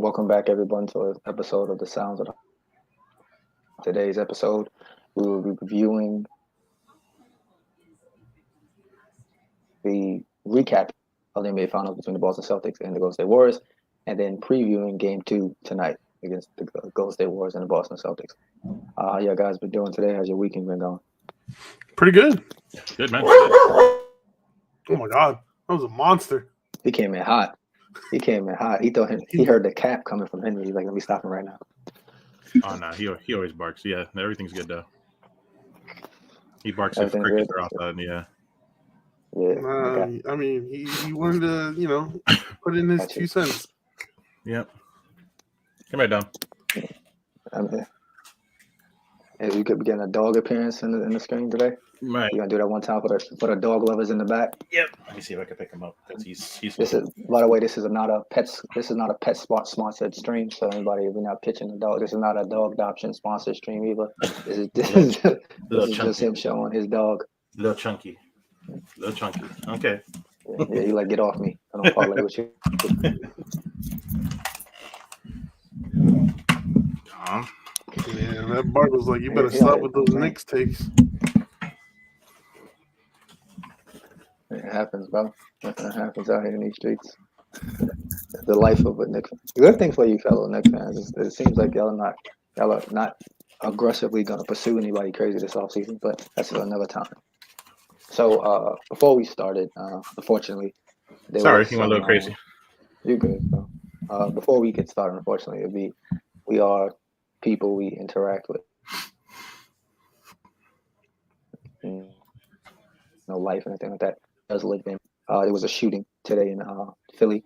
Welcome back, everyone, to an episode of The Sounds of the Today's episode, we will be reviewing the recap of the NBA Finals between the Boston Celtics and the Golden State Warriors, and then previewing Game 2 tonight against the Golden State Warriors and the Boston Celtics. How you guys been doing today? How's your weekend been going? Pretty good. Good, man. Oh, my God. That was a monster. He came in hot. He heard the cap coming from Henry. He's like, let me stop him right now. Oh, no. He always barks. Yeah, everything's good, though. He barks if crickets are outside, yeah. Yeah. I mean, he wanted to, put in his 2 cents. Yep. Come here, Dom. I'm here. And we could be getting a dog appearance in the screen today. Right. You gonna do that one time for the dog lovers in the back? Yep. Let me see if I can pick him up because he's. This is, by the way, this is not a pet sponsored stream. So anybody, we're not pitching a dog. This is not a dog adoption sponsored stream either. This is just him showing his dog. Little chunky. Okay. Yeah, you like, get off me. I don't parlay with you. Yeah, that bark was like, you better stop with those Knicks takes. It happens, bro. It happens out here in these streets. The life of a Knicks fan. The good thing for you fellow Knicks fans is it seems like y'all are not aggressively going to pursue anybody crazy this offseason, but that's another time. So before we started, unfortunately, sorry, you went a little crazy. You're good, bro. Before we get started, unfortunately, we are people we interact with. No life or anything like that. Does live in. There was a shooting today in Philly,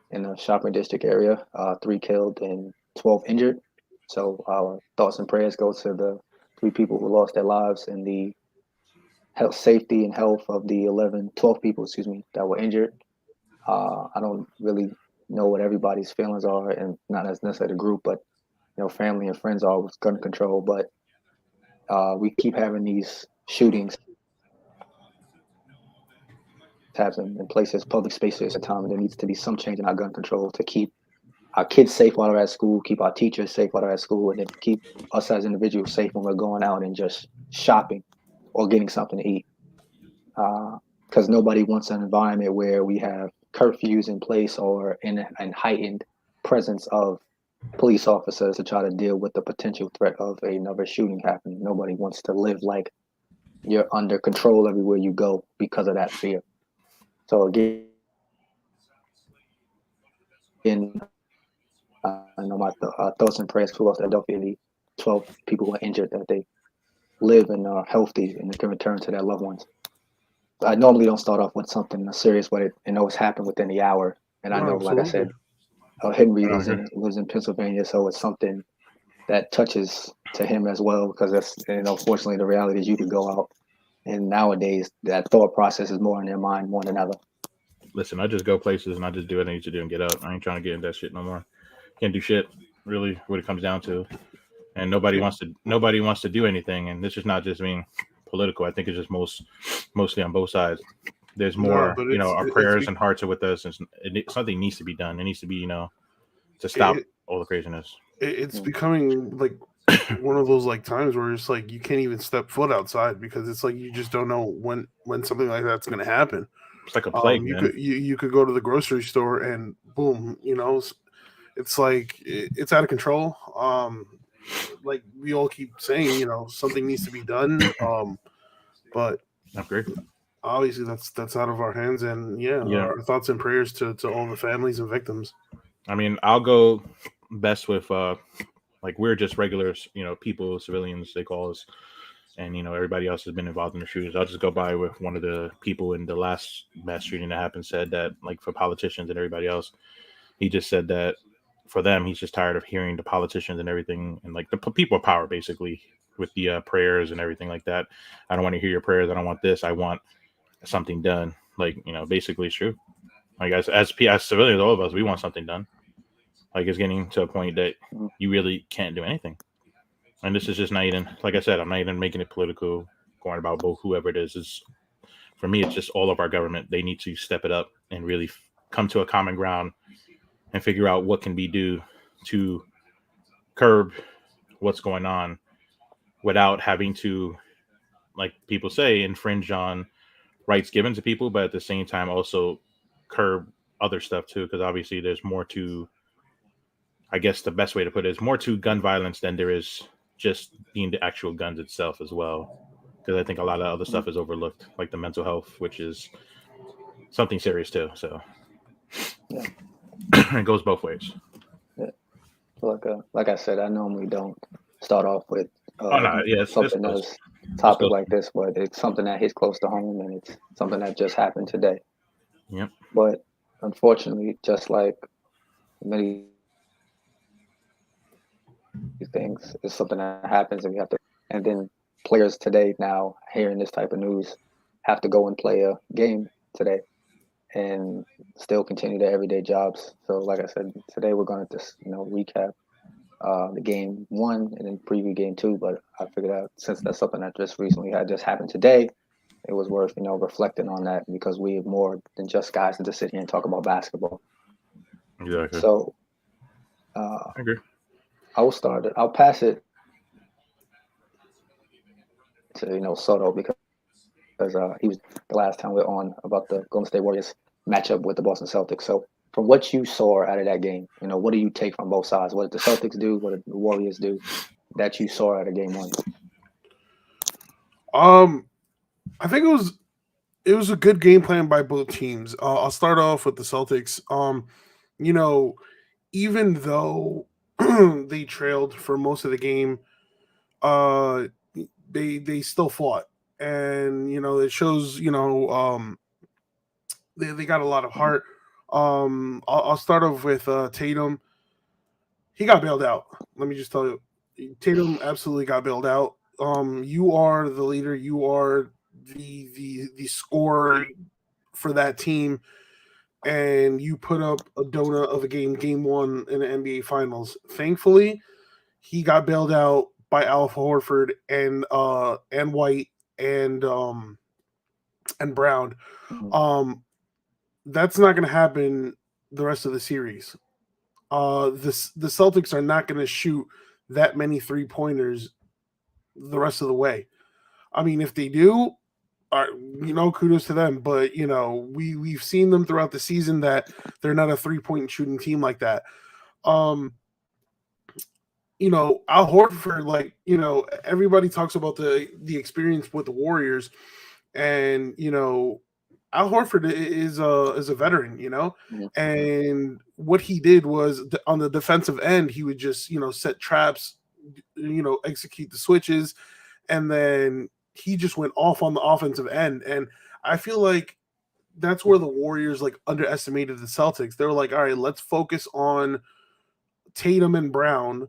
in the shopping district area. 3 killed and 12 injured. So our thoughts and prayers go to the 3 people who lost their lives and the health, safety, and health of the 12 people, that were injured. I don't really know what everybody's feelings are, and not necessarily the group, but family and friends are with gun control. But we keep having these shootings happen in places, public spaces at times. There needs to be some change in our gun control to keep our kids safe while they're at school, keep our teachers safe while they're at school, and then keep us as individuals safe when we're going out and just shopping or getting something to eat. Because nobody wants an environment where we have curfews in place or in heightened presence of police officers to try to deal with the potential threat of another shooting happening. Nobody wants to live like you're under control everywhere you go because of that fear. So again, I know my thoughts and prayers for Philadelphia. The 12 people who are injured, that they live and are healthy and they can return to their loved ones. I normally don't start off with something serious, but it always happened within the hour. And I know, like I said, Henry lives in Pennsylvania, so it's something that touches to him as well, because that's, unfortunately, the reality is you could go out, and nowadays that thought process is more in their mind more than ever. Listen, I just go places and I just do what I need to do and get out. I ain't trying to get into that shit no more. Can't do shit, really, what it comes down to. And nobody wants to do anything. And this is not just being political. I think it's just mostly on both sides. There's more, our prayers and hearts are with us, and something needs to be done. It needs to be, to stop all the craziness. It's becoming like one of those times where it's like you can't even step foot outside because it's like you just don't know when something like that's going to happen. It's like a plague, man. You could go to the grocery store and boom, it's like it's out of control. Like we all keep saying, something needs to be done. But obviously that's out of our hands, and our thoughts and prayers to all the families and victims. I mean, I'll go best with we're just regular, people, civilians, they call us. And, everybody else has been involved in the shootings. I'll just go by with one of the people in the last mass shooting that happened said that, for politicians and everybody else, he just said that for them, he's just tired of hearing the politicians and everything and, the people of power, basically, with the prayers and everything like that. I don't want to hear your prayers. I don't want this. I want something done. Basically it's true. As civilians, all of us, we want something done. It's getting to a point that you really can't do anything. And this is just not even, like I said, I'm not even making it political, going about both whoever it is. For me, it's just all of our government. They need to step it up and really come to a common ground and figure out what can be due to curb what's going on without having to, like people say, infringe on rights given to people, but at the same time also curb other stuff too, because obviously there's more to, I guess the best way to put it is more to gun violence than there is just being the actual guns itself as well. Because I think a lot of other stuff is overlooked, like the mental health, which is something serious too. So Yeah. it goes both ways. Yeah. Like I said, I normally don't start off with something that's topic like this, but it's something that hits close to home, and it's something that just happened today. Yep. But unfortunately, just like many things, it's something that happens, and we have to. And then players today, now hearing this type of news, have to go and play a game today, and still continue their everyday jobs. So, like I said, today we're going to just recap the game one and then preview game two. But I figured out, since that's something that just recently had just happened today, it was worth reflecting on that, because we have more than just guys to sit here and talk about basketball. Exactly. So I agree. I will start it. I'll pass it to Soto, because he was the last time we were on about the Golden State Warriors matchup with the Boston Celtics. So from what you saw out of that game, what do you take from both sides? What did the Celtics do? What did the Warriors do that you saw out of game one? I think it was a good game plan by both teams. I'll start off with the Celtics. Even though they trailed for most of the game, they still fought, and it shows. They got a lot of heart. I'll start off with Tatum. He got bailed out. Let me just tell you, Tatum absolutely got bailed out. You are the leader. You are the scorer for that team, and you put up a donut of a game one in the NBA Finals. Thankfully, he got bailed out by Al Horford and White and Brown. That's not going to happen the rest of the series. The Celtics are not going to shoot that many 3-pointers the rest of the way. I mean, if they do, kudos to them. But we've seen them throughout the season that they're not a 3-point shooting team like that. Al Horford, everybody talks about the experience with the Warriors, and Al Horford is a veteran, and what he did was on the defensive end, he would just set traps, execute the switches, and then he just went off on the offensive end. And I feel like that's where the Warriors underestimated the Celtics. They were like, all right, let's focus on Tatum and Brown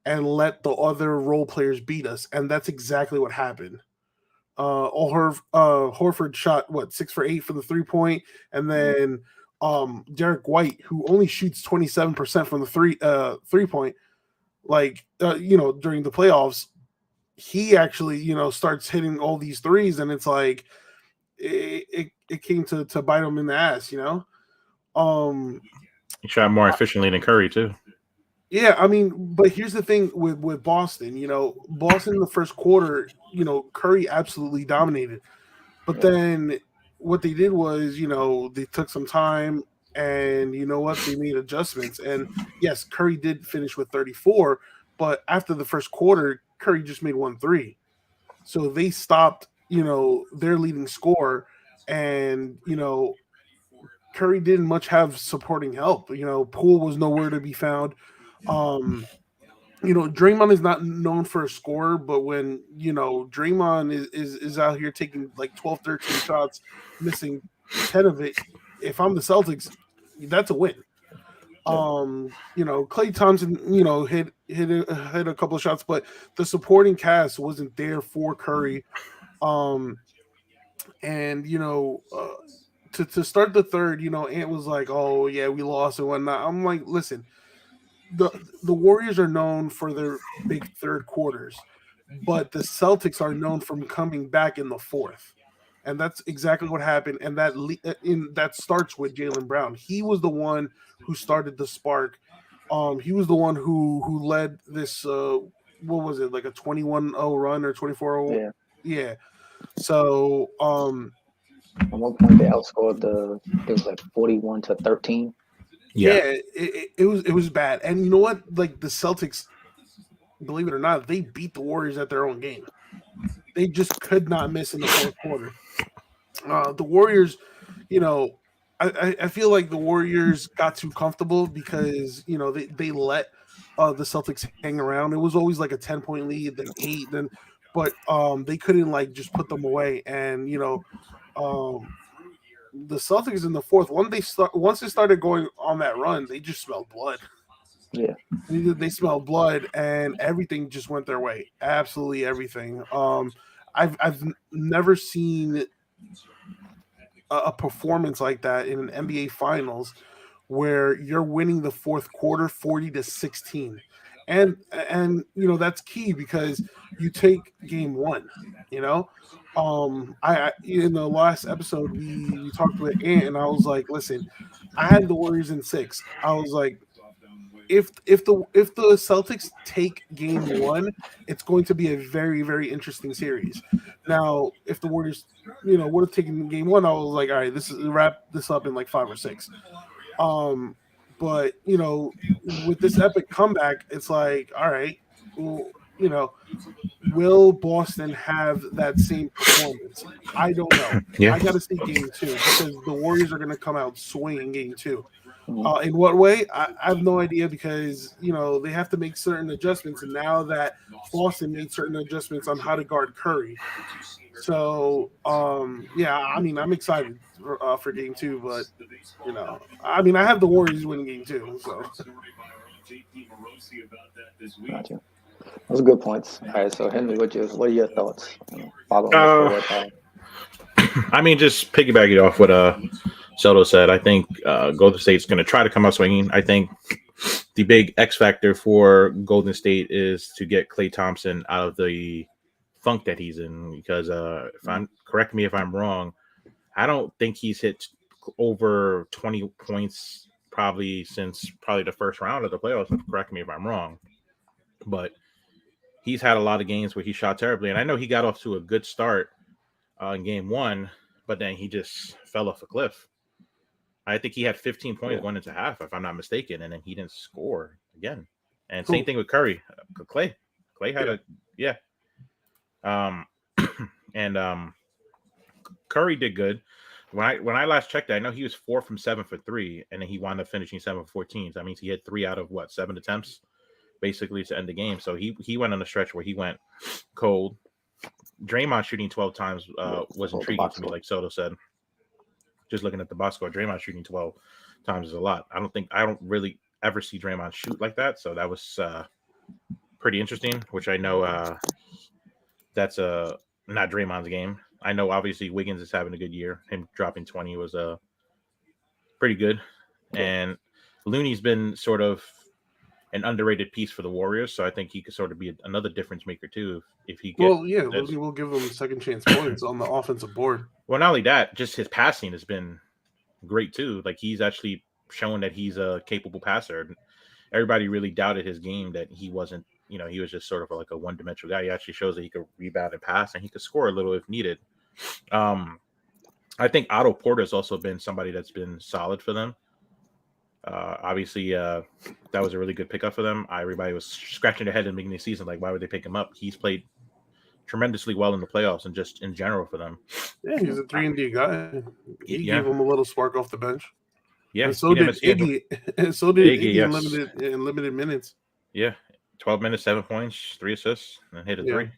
and let the other role players beat us. And that's exactly what happened. Horford shot 6 for 8 for the 3-point, and then Derek White, who only shoots 27% from the 3-point, during the playoffs, he actually starts hitting all these threes, and it's like it came to bite him in the ass. He shot more efficiently than Curry too. Yeah, I mean, but here's the thing with Boston. Boston in the first quarter, Curry absolutely dominated. But then what they did was, they took some time, and they made adjustments. And yes, Curry did finish with 34, but after the first quarter, Curry just made 1 3. So they stopped, their leading scorer, and Curry didn't much have supporting help. Poole was nowhere to be found. Draymond is not known for a scorer, but when Draymond is out here taking 12, 13 shots, missing 10 of it, if I'm the Celtics, that's a win. Klay Thompson, hit a couple of shots, but the supporting cast wasn't there for Curry. To start the third, Ant was like, "Oh yeah, we lost and whatnot." I'm like, listen. The Warriors are known for their big third quarters, but the Celtics are known from coming back in the fourth, and that's exactly what happened. And that starts with Jaylen Brown. He was the one who started the spark. He was the one who led this. What was it, like a 21-0 run or 24-0? Yeah. Yeah. So At one point, they outscored it was like 41-13. yeah, it was bad. And you know what? Like the Celtics, believe it or not, they beat the Warriors at their own game. They just could not miss in the fourth quarter. The Warriors, I feel like the Warriors got too comfortable because they let the Celtics hang around. It was always like a 10-point lead, then 8, but they couldn't like just put them away. And the Celtics in the fourth, once they started going on that run, they just smelled blood. Yeah. They smelled blood, and everything just went their way. Absolutely everything. I've never seen a performance like that in an NBA Finals, where you're winning the fourth quarter 40-16, and that's key because you take game one. I in the last episode we talked with Ant, and I was like, listen, I had the Warriors in 6. I was like, if the Celtics take game one, it's going to be a very, very interesting series. Now, if the Warriors, would have taken game one, I was like, all right, wrap this up in like 5 or 6. But with this epic comeback, it's like, all right, well, will Boston have that same performance? I don't know. Yeah. I got to see game 2 because the Warriors are going to come out swinging game 2. In what way? I have no idea because, they have to make certain adjustments. And now that Boston made certain adjustments on how to guard Curry. So, I'm excited for game 2. But, I have the Warriors winning game 2. So. Gotcha. Those are good points. All right, so Henry, what are your thoughts? Following just piggyback it off what Soto said. I think Golden State's going to try to come out swinging. I think the big X factor for Golden State is to get Klay Thompson out of the funk that he's in. Because correct me if I'm wrong, I don't think he's hit over 20 points since the first round of the playoffs. Correct me if I'm wrong, but he's had a lot of games where he shot terribly, and I know he got off to a good start in game 1, but then he just fell off a cliff. I think he had 15 points going into half, if I'm not mistaken, and then he didn't score again. And same thing with Curry. Klay had and Curry did good. When I last checked, I know he was 4 from 7 for 3, and then he wound up finishing 7 for 14. So that means he had 3 out of 7 attempts, basically, to end the game. So he went on a stretch where he went cold. Draymond shooting 12 times was intriguing to me, like Soto said. Just looking at the box score, Draymond shooting 12 times is a lot. I don't really ever see Draymond shoot like that. So that was pretty interesting, which I know that's not Draymond's game. I know obviously Wiggins is having a good year. Him dropping 20 was pretty good. And Looney's been sort of an underrated piece for the Warriors, so I think he could sort of be another difference maker too if he gets. Well, yeah, Looney will give him second chance points on the offensive board. Well, not only that, just his passing has been great too. Like he's actually shown that he's a capable passer. Everybody really doubted his game, that he wasn't. He was just sort of like a one-dimensional guy. He actually shows that he could rebound and pass, and he could score a little if needed. I think Otto Porter has also been somebody that's been solid for them. Obviously, that was a really good pickup for them. Everybody was scratching their head in the beginning of the season, like, why would they pick him up? He's played tremendously well in the playoffs and just in general for them. Yeah, he's a 3-and-D guy. He gave him a little spark off the bench. Yeah, and so did Iggy. And so did Iggy in limited minutes. Yeah, 12 minutes, 7 points, 3 assists, and hit a 3.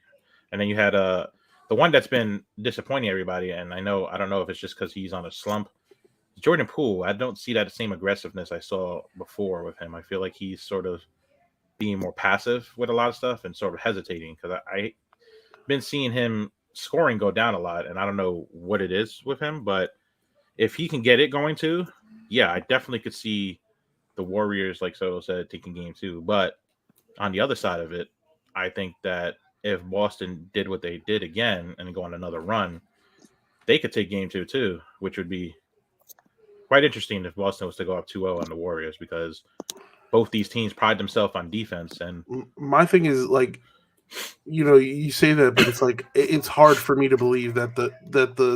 And then you had the one that's been disappointing everybody, and I don't know if it's just because he's on a slump. Jordan Poole, I don't see that same aggressiveness I saw before with him. I feel like he's sort of being more passive with a lot of stuff and sort of hesitating, because I've been seeing him scoring go down a lot, and I don't know what it is with him, but if he can get it going too, I definitely could see the Warriors, like Soto said, taking game 2. But on the other side of it, I think that if Boston did what they did again and go on another run, they could take game 2 too, which would be quite interesting if Boston was to go up 2-0 on the Warriors, because both these teams pride themselves on defense. And my thing is, like, you say that, but it's like it's hard for me to believe that the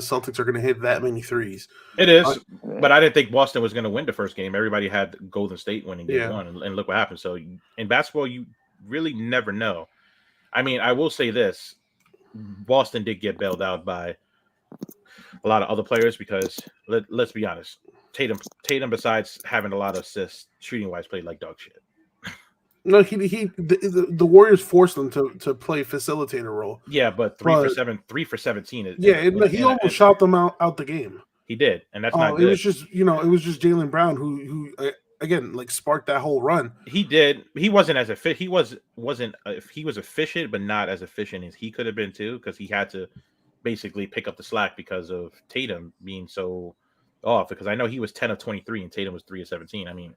Celtics are going to hit that many threes. It is, but I didn't think Boston was going to win the first game. Everybody had Golden State winning game one, and look what happened. So in basketball, you really never know. I mean, I will say this: Boston did get bailed out by a lot of other players, because let's be honest, Tatum, besides having a lot of assists, shooting wise, played like dog shit. No, the Warriors forced them to play facilitator role. Yeah, but 3 for 17. He almost shot them out the game. He did, and that's not good. It was just Jaylen Brown who again, like, sparked that whole run. He did. He wasn't as efficient. He was efficient, but not as efficient as he could have been too, because he had to basically pick up the slack because of Tatum being so off. Because I know he was 10 of 23 and Tatum was 3 of 17. I mean,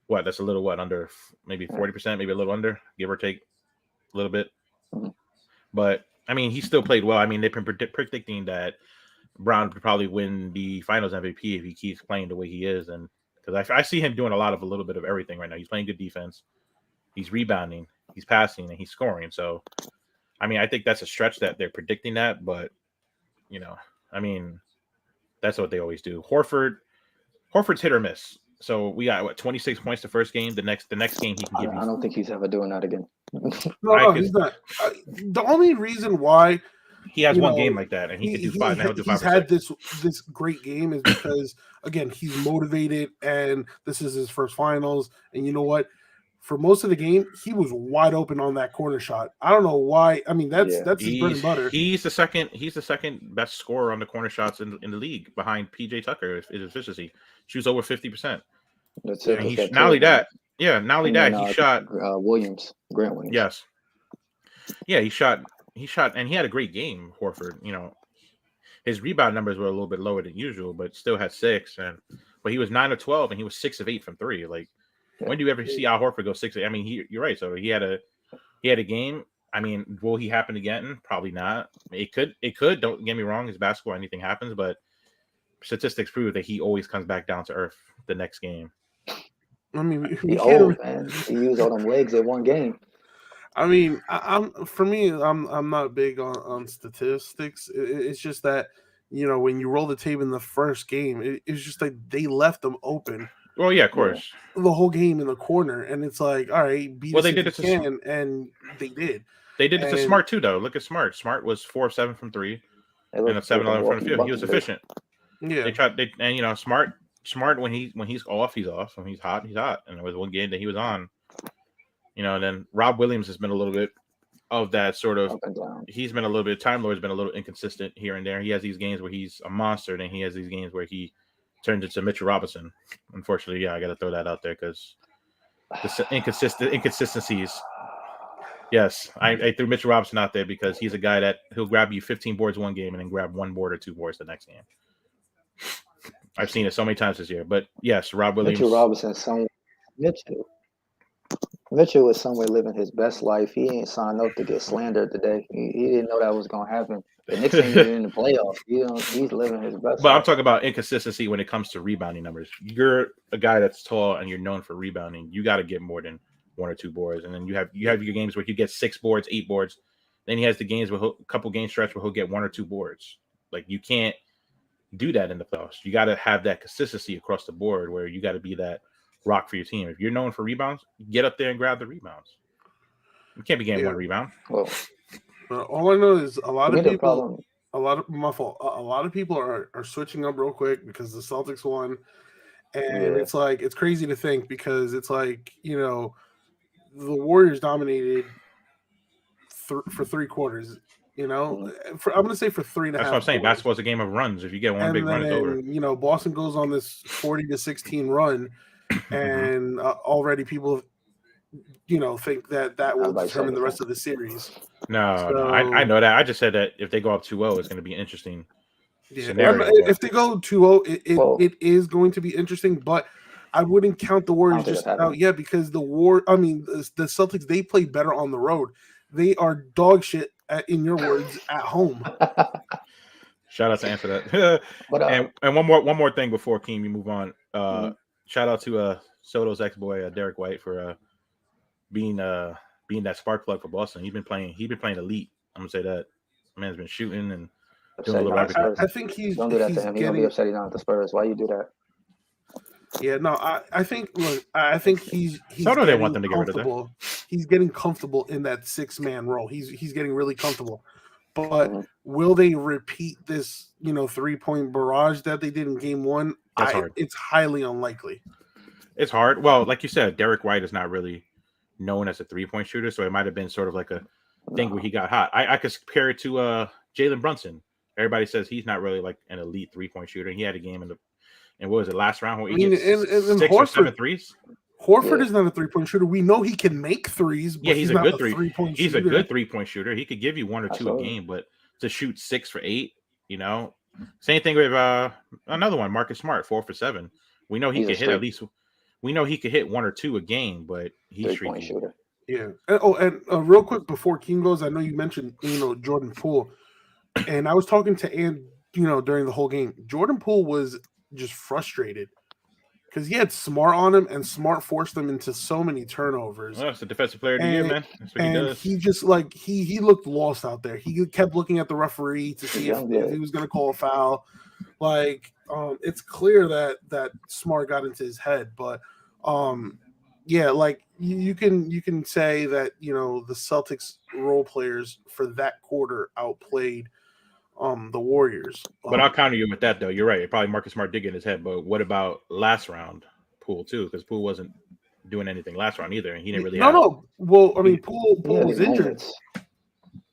that's a little under maybe 40%, maybe a little under, give or take a little bit. But I mean, he still played well. I mean, they've been predicting that Brown would probably win the Finals MVP if he keeps playing the way he is, and because I see him doing a little bit of everything right now. He's playing good defense, he's rebounding, he's passing, and he's scoring. So, I mean, I think that's a stretch that they're predicting that, but I mean, that's what they always do. Horford's hit or miss. So we got 26 points the first game. The next game he can give you. I don't think he's ever doing that again. No, he's not. The only reason why he has one game like that, and he can do 5. Now he's had this great game is because, again, he's motivated, and this is his first finals. And you know what? For most of the game, he was wide open on that corner shot. I don't know why. I mean, that's his bread and butter. He's the second best scorer on the corner shots in the league, behind PJ Tucker. His efficiency, shoots over 50%. That's it. Not only that, he shot Grant Williams. Yes. Yeah, he shot, and he had a great game. Horford, his rebound numbers were a little bit lower than usual, but still had 6. But he was 9 of 12, and he was 6 of 8 from 3. Like, when do you ever see Al Horford go 6? I mean, you're right. So he had a game. I mean, will he happen again? Probably not. It could. Don't get me wrong. It's basketball. Anything happens, but statistics prove that he always comes back down to earth the next game. I mean, he's old, man. He used all them legs in one game. I mean, I'm not big on statistics. It's just that, when you roll the tape in the first game, it's just like they left them open. Well, yeah, of course. The whole game in the corner, and it's like, all right, beat us they did it to and they did. They did it to Smart too, though. Look at Smart. Smart was 4 of 7 from 3, and a 7 from the field. He was efficient. Yeah, Smart when he's off, he's off. When he's hot, he's hot. And there was one game that he was on. And then Rob Williams has been a little bit of that sort of. He's been a little bit. Time Lord's been a little inconsistent here and there. He has these games where he's a monster, and he has these games where he turns into Mitchell Robinson. Unfortunately, I got to throw that out there because the inconsistencies. Yes, I threw Mitchell Robinson out there because he's a guy that he'll grab you 15 boards one game and then grab 1 board or 2 boards the next game. I've seen it so many times this year. But yes, Rob Williams. Mitchell is somewhere living his best life. He ain't signed up to get slandered today. He didn't know that was going to happen. The Knicks ain't even in the playoffs. He's living his best life. I'm talking about inconsistency when it comes to rebounding numbers. You're a guy that's tall and you're known for rebounding. You got to get more than 1 or 2 boards. And then you have your games where you get 6 boards, 8 boards. Then he has the games where a couple game stretch where he'll get 1 or 2 boards. Like, you can't do that in the playoffs. You got to have that consistency across the board where you got to be that rock for your team. If you're known for rebounds, get up there and grab the rebounds. You can't be getting 1 rebound. Well, all I know is a lot of people are switching up real quick because the Celtics won. And it's like, it's crazy to think because it's like, the Warriors dominated for 3 quarters. I'm going to say for 3.5. That's what I'm saying. Basketball's a game of runs. If you get one big run, it's over. Boston goes on this 40-16 run, and already people, think that will determine the rest of the series. No, I know that. I just said that if they go up 2-0, it's going to be an interesting scenario. If they go 2-0, it is going to be interesting, but I wouldn't count the Warriors just out yet because the Celtics, they play better on the road. They are dog shit, in your words, at home. Shout out to Ant for that. But and one more thing before Keem, you move on. Shout out to Soto's ex boy Derek White for being that spark plug for Boston. He's been playing elite. I'm gonna say that man's been shooting and doing a little everything. I think don't do that to him. He's gonna be upset he's not at the Spurs. Why you do that? Yeah, no, I think he's Soto didn't want them to get rid of that. He's getting comfortable in that 6-man role. He's getting really comfortable. But will they repeat this, 3-point barrage that they did in game 1? That's hard. It's highly unlikely. It's hard. Well, like you said, Derek White is not really known as a 3-point shooter, so it might have been sort of like a thing where he got hot. I could compare it to Jalen Brunson. Everybody says he's not really like an elite 3-point shooter. He had a game in what was it, last round where he hit 6 or 7 threes. Horford is not a 3-point shooter. We know he can make threes, but he's a good 3-point shooter. He's a good 3-point shooter. He could give you 1 or 2 a game, but to shoot 6 for 8, Same thing with another one, Marcus Smart, 4 for 7. We know he could hit at least. We know he could hit 1 or 2 a game, but he's 3-point shooter. Yeah. And real quick before Keem goes, I know you mentioned Jordan Poole, and I was talking to Ant, during the whole game. Jordan Poole was just frustrated because he had Smart on him, and Smart forced him into so many turnovers. Well, it's the defensive player of the year, man. That's what he does. He just he looked lost out there. He kept looking at the referee to see if he was going to call a foul. It's clear that Smart got into his head, but you can say that the Celtics role players for that quarter outplayed the Warriors. But I'll counter you with that, though. You're right. Probably Marcus Smart did get in his head. But what about last round Poole, too? Because Poole wasn't doing anything last round either. And he didn't really No. Well, I mean, Poole was injured.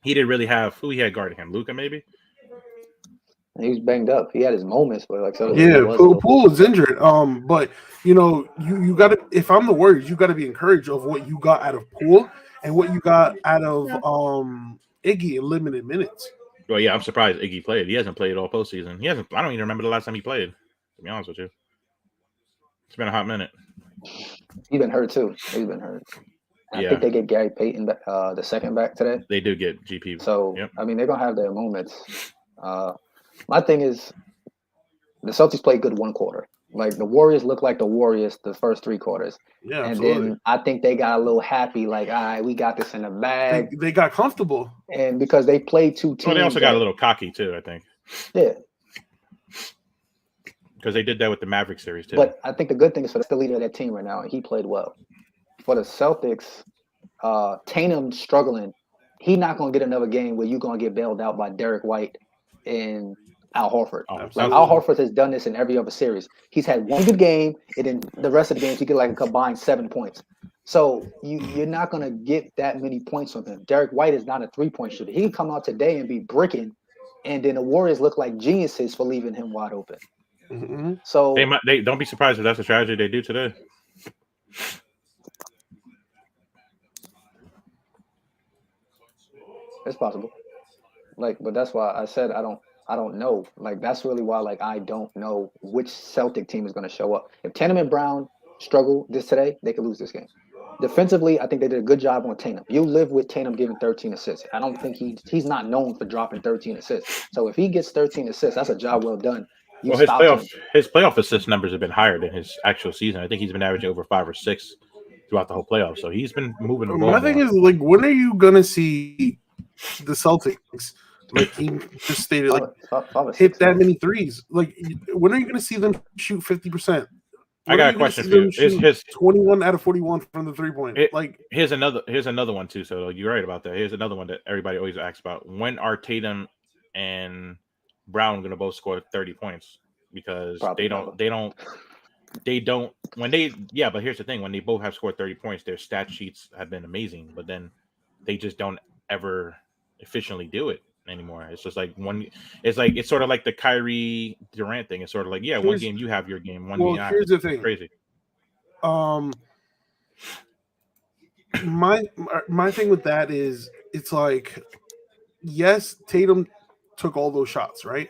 He didn't really have – who he had guarding him? Luka, maybe? He was banged up. He had his moments, but Poole was injured. But you got to. If I'm the Warriors, you got to be encouraged of what you got out of Poole and what you got out of Iggy in limited minutes. Well, yeah, I'm surprised Iggy played. He hasn't played all postseason. I don't even remember the last time he played. To be honest with you, it's been a hot minute. He's been hurt too. He's been hurt. I think they get Gary Payton the second back today. They do get GP. So I mean, they're gonna have their moments. My thing is, the Celtics played good 1 quarter. Like the Warriors look like the Warriors the first 3 quarters. Yeah, and absolutely. then I think they got a little happy, like, all right, we got this in the bag. They got comfortable. And because they played 2 teams. Well, they also got a little cocky too, I think. Yeah. Because they did that with the Mavericks series too. But I think the good thing is for the leader of that team right now, and he played well. For the Celtics, Tatum struggling. He's not going to get another game where you're going to get bailed out by Derek White and Al Horford. Al Horford has done this in every other series. He's had 1 good game, and then the rest of the games he get like a combined 7 points. So you're not going to get that many points from him. Derek White is not a 3-point shooter. He can come out today and be bricking, and then the Warriors look like geniuses for leaving him wide open. Mm-hmm. So they don't be surprised if that's a strategy they do today. It's possible. But that's why I said I don't know. That's really why I don't know which Celtic team is going to show up. If Tatum and Brown struggle today, they could lose this game. Defensively, I think they did a good job on Tatum. You live with Tatum giving 13 assists. I don't think he's not known for dropping 13 assists. So if he gets 13 assists, that's a job well done. His playoff assist numbers have been higher than his actual season. I think he's been averaging over 5 or 6 throughout the whole playoff. So he's been moving the ball. My thing is, when are you going to see the Celtics, he just stated, hit that many threes? When are you going to see them shoot 50%? I got a question for you. His 21 out of 41 from the 3-point. Here's another one too. So you're right about that. Here's another one that everybody always asks about. When are Tatum and Brown going to both score 30 points? Because but here's the thing. When they both have scored 30 points, their stat sheets have been amazing, but then they just don't ever efficiently do it anymore. It's just it's sort of like the Kyrie Durant thing. It's sort of like, one game you have your game, one game I have. Here's the thing. Crazy. My thing with that is, it's yes, Tatum took all those shots, right?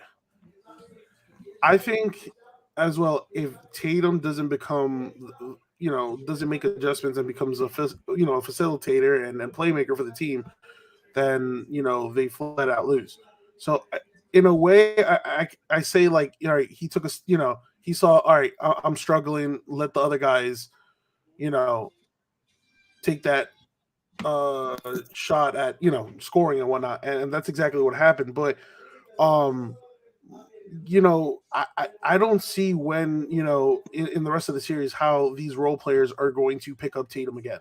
I think as well, if Tatum doesn't become, doesn't make adjustments and becomes a facilitator and playmaker for the team, then they flat out lose. So in a way, I say like, all right, he took us, he saw, all right, I'm struggling. Let the other guys, take that shot at scoring and whatnot, and that's exactly what happened. But I don't see when in the rest of the series how these role players are going to pick up Tatum again.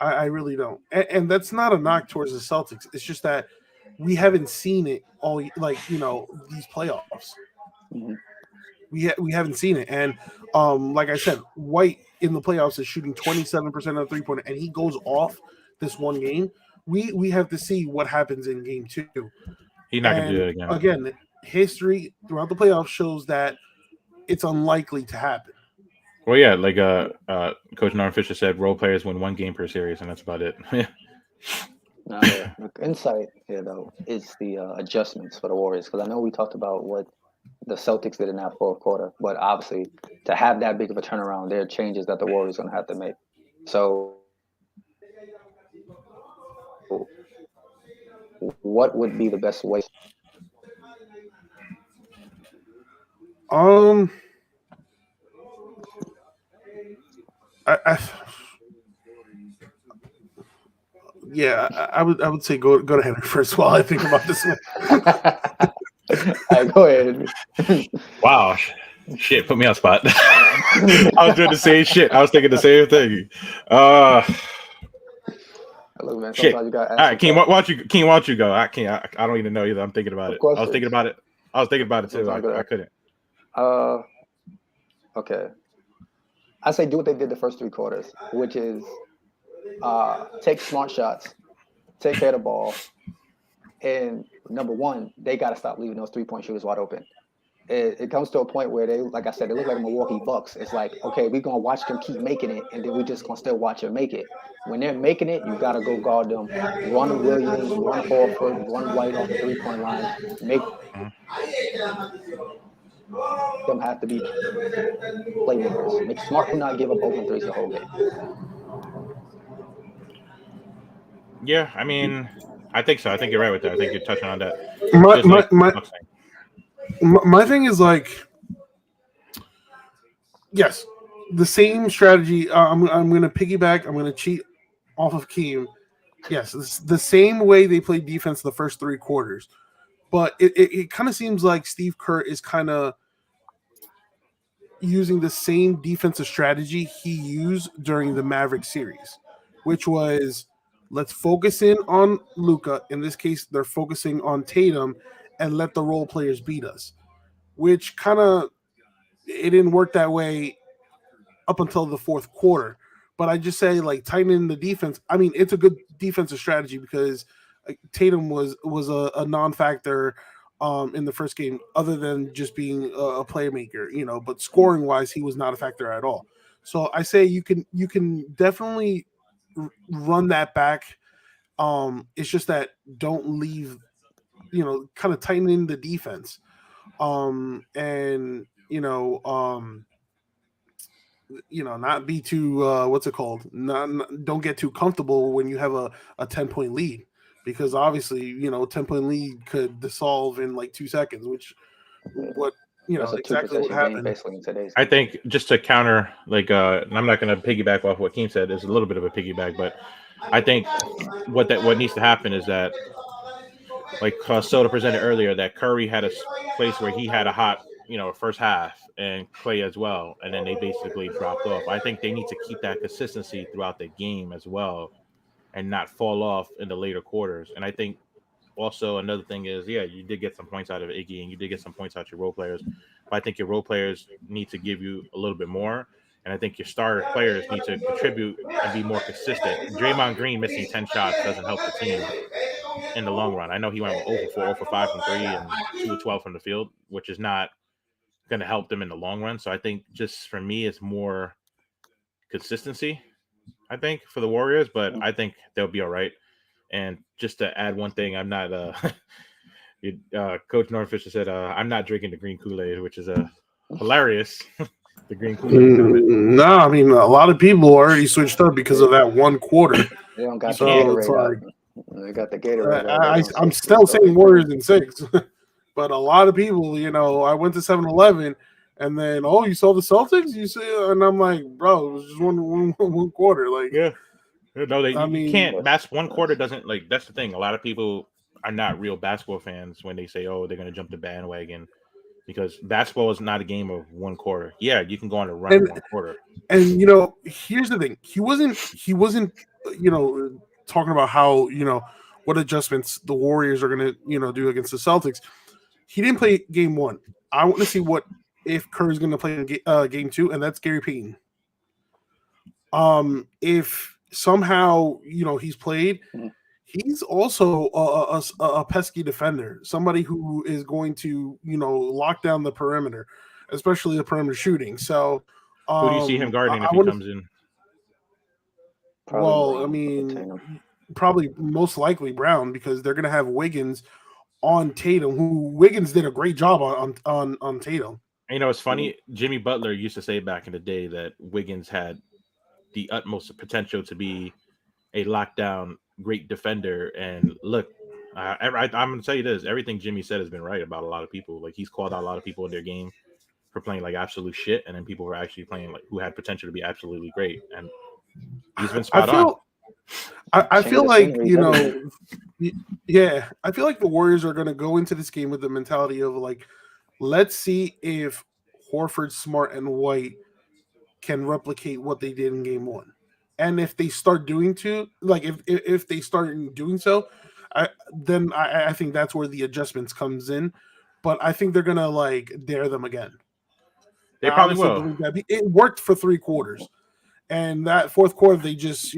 I really don't, and that's not a knock towards the Celtics. It's just that we haven't seen it all, like these playoffs. Mhm. We haven't seen it, and like I said, White in the playoffs is shooting 27% of 3-pointer, and he goes off this one game. We have to see what happens in game 2. He's not going to do And it again. again, history throughout the playoffs shows that it's unlikely to happen. Well, yeah, like Coach Norm Fisher said, role players win 1 game per series, and that's about it. Now, the insight here, though, is the adjustments for the Warriors. Because I know we talked about what the Celtics did in that fourth quarter, but obviously to have that big of a turnaround, there are changes that the Warriors are going to have to make. So, what would be the best way? I would say go to Henry first while I think about this one. All right, go ahead. Wow. Shit, put me on spot. I was doing the same shit. I was thinking the same thing. Look, man, shit. You got all right, King, why don't you go? I can't. I don't even know either. I'm thinking about it. I was thinking about it too. I couldn't. Okay. I say do what they did the first 3 quarters, which is take smart shots, take care of the ball, and number one, they got to stop leaving those 3-point shooters wide open. It comes to a point where they, like I said, they look like the Milwaukee Bucks. It's like, okay, we're gonna watch them keep making it, and then we're just gonna still watch them make it. When they're making it, you gotta go guard them. Run Williams, run Horford, run White off the 3-point line. Make them have to be playmakers. Make Smart not give up open threes the whole game. Yeah, I mean, I think so. I think you're right with that. I think you're touching on that. My thing is like, yes, the same strategy. I'm going to piggyback. I'm going to cheat off of Keem. Yes, it's the same way they played defense the first 3 quarters. But it kind of seems like Steve Kerr is kind of using the same defensive strategy he used during the Maverick series, which was let's focus in on Luka. In this case, they're focusing on Tatum and let the role players beat us, which kind of it didn't work that way up until the fourth quarter. But I just say like tightening the defense. I mean, it's a good defensive strategy because Tatum was a non-factor in the first game, other than just being a playmaker, but scoring wise, he was not a factor at all. So I say you can definitely run that back. It's just that don't leave, kind of tightening the defense. And not be too don't get too comfortable when you have a 10-point lead, because obviously 10-point lead could dissolve in like 2 seconds, which exactly what happened. I think just to counter, like I'm not going to piggyback off what Keem said. There's a little bit of a piggyback, but I think what needs to happen is that, like Soda presented earlier, that Curry had a place where he had a hot first half, and Clay as well, and then they basically dropped off. I think they need to keep that consistency throughout the game as well, and not fall off in the later quarters. And I think also another thing is, you did get some points out of Iggy, and you did get some points out of your role players, but I think your role players need to give you a little bit more, and I think your star players need to contribute and be more consistent. Draymond Green missing 10 shots doesn't help the team in the long run. I know he went 0 for 4, 0 for 5 from 3, and 2 of 12 from the field, which is not going to help them in the long run. So I think just for me, it's more consistency, I think, for the Warriors, but I think they'll be all right. And just to add one thing, I'm not Coach Norm Fisher said I'm not drinking the green Kool-Aid, which is hilarious. The green Kool-Aid. No, I mean, a lot of people already switched up because of that one quarter. They don't got the Gatorade. They got the Gatorade. I'm still saying Warriors in 6. But a lot of people, I went to 7-Eleven and then, oh, you saw the Celtics? You see, and I'm like, bro, it was just one quarter. Like, Yeah. No, I you mean, can't. One quarter doesn't like. That's the thing. A lot of people are not real basketball fans when they say, "Oh, they're going to jump the bandwagon," because basketball is not a game of one quarter. Yeah, you can go on a run in and one quarter. and here's the thing. He wasn't talking about how what adjustments the Warriors are gonna do against the Celtics. He didn't play game one. I want to see what if Kerr's gonna play in game two, and that's Gary Payton. If somehow he's played, Mhm. he's also a pesky defender, somebody who is going to lock down the perimeter, especially the perimeter shooting. So, Who do you see him guarding I if he want comes in? Probably Well, I Brown or mean, Tatum. probably most likely Brown because they're going to have Wiggins on Tatum. Who Wiggins did a great job on Tatum. It's funny. Jimmy Butler used to say back in the day that Wiggins had the utmost potential to be a lockdown great defender. And look, I'm going to tell you this: everything Jimmy said has been right about a lot of people. Like he's called out a lot of people in their game for playing like absolute shit, and then people who are actually playing like who had potential to be absolutely great, and he's been I spot on. feel, I Change feel of like scenery is everything. yeah, I feel like the Warriors are going to go into this game with the mentality of like, let's see if Horford, Smart, and White can replicate what they did in game one. And if they start doing if they start doing so, I think that's where the adjustments comes in. But I think they're gonna like dare them again. They I probably honestly will. believe that it worked for 3 quarters, and that fourth quarter they just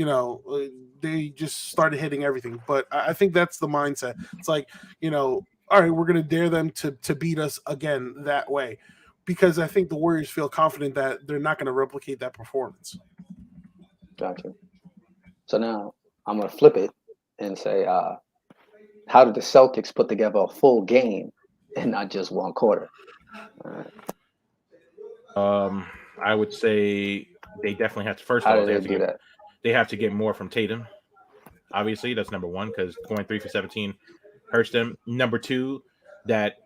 started hitting everything. But I think that's the mindset. It's like all right, we're gonna dare them to beat us again that way, because I think the Warriors feel confident that they're not gonna replicate that performance. Gotcha. So now I'm gonna flip it and say, how did the Celtics put together a full game and not just one quarter? I would say they definitely have to. First of How all, did they do that? they have to get more from Tatum. Obviously, that's number one because going 3 for 17 hurts them. Number two, that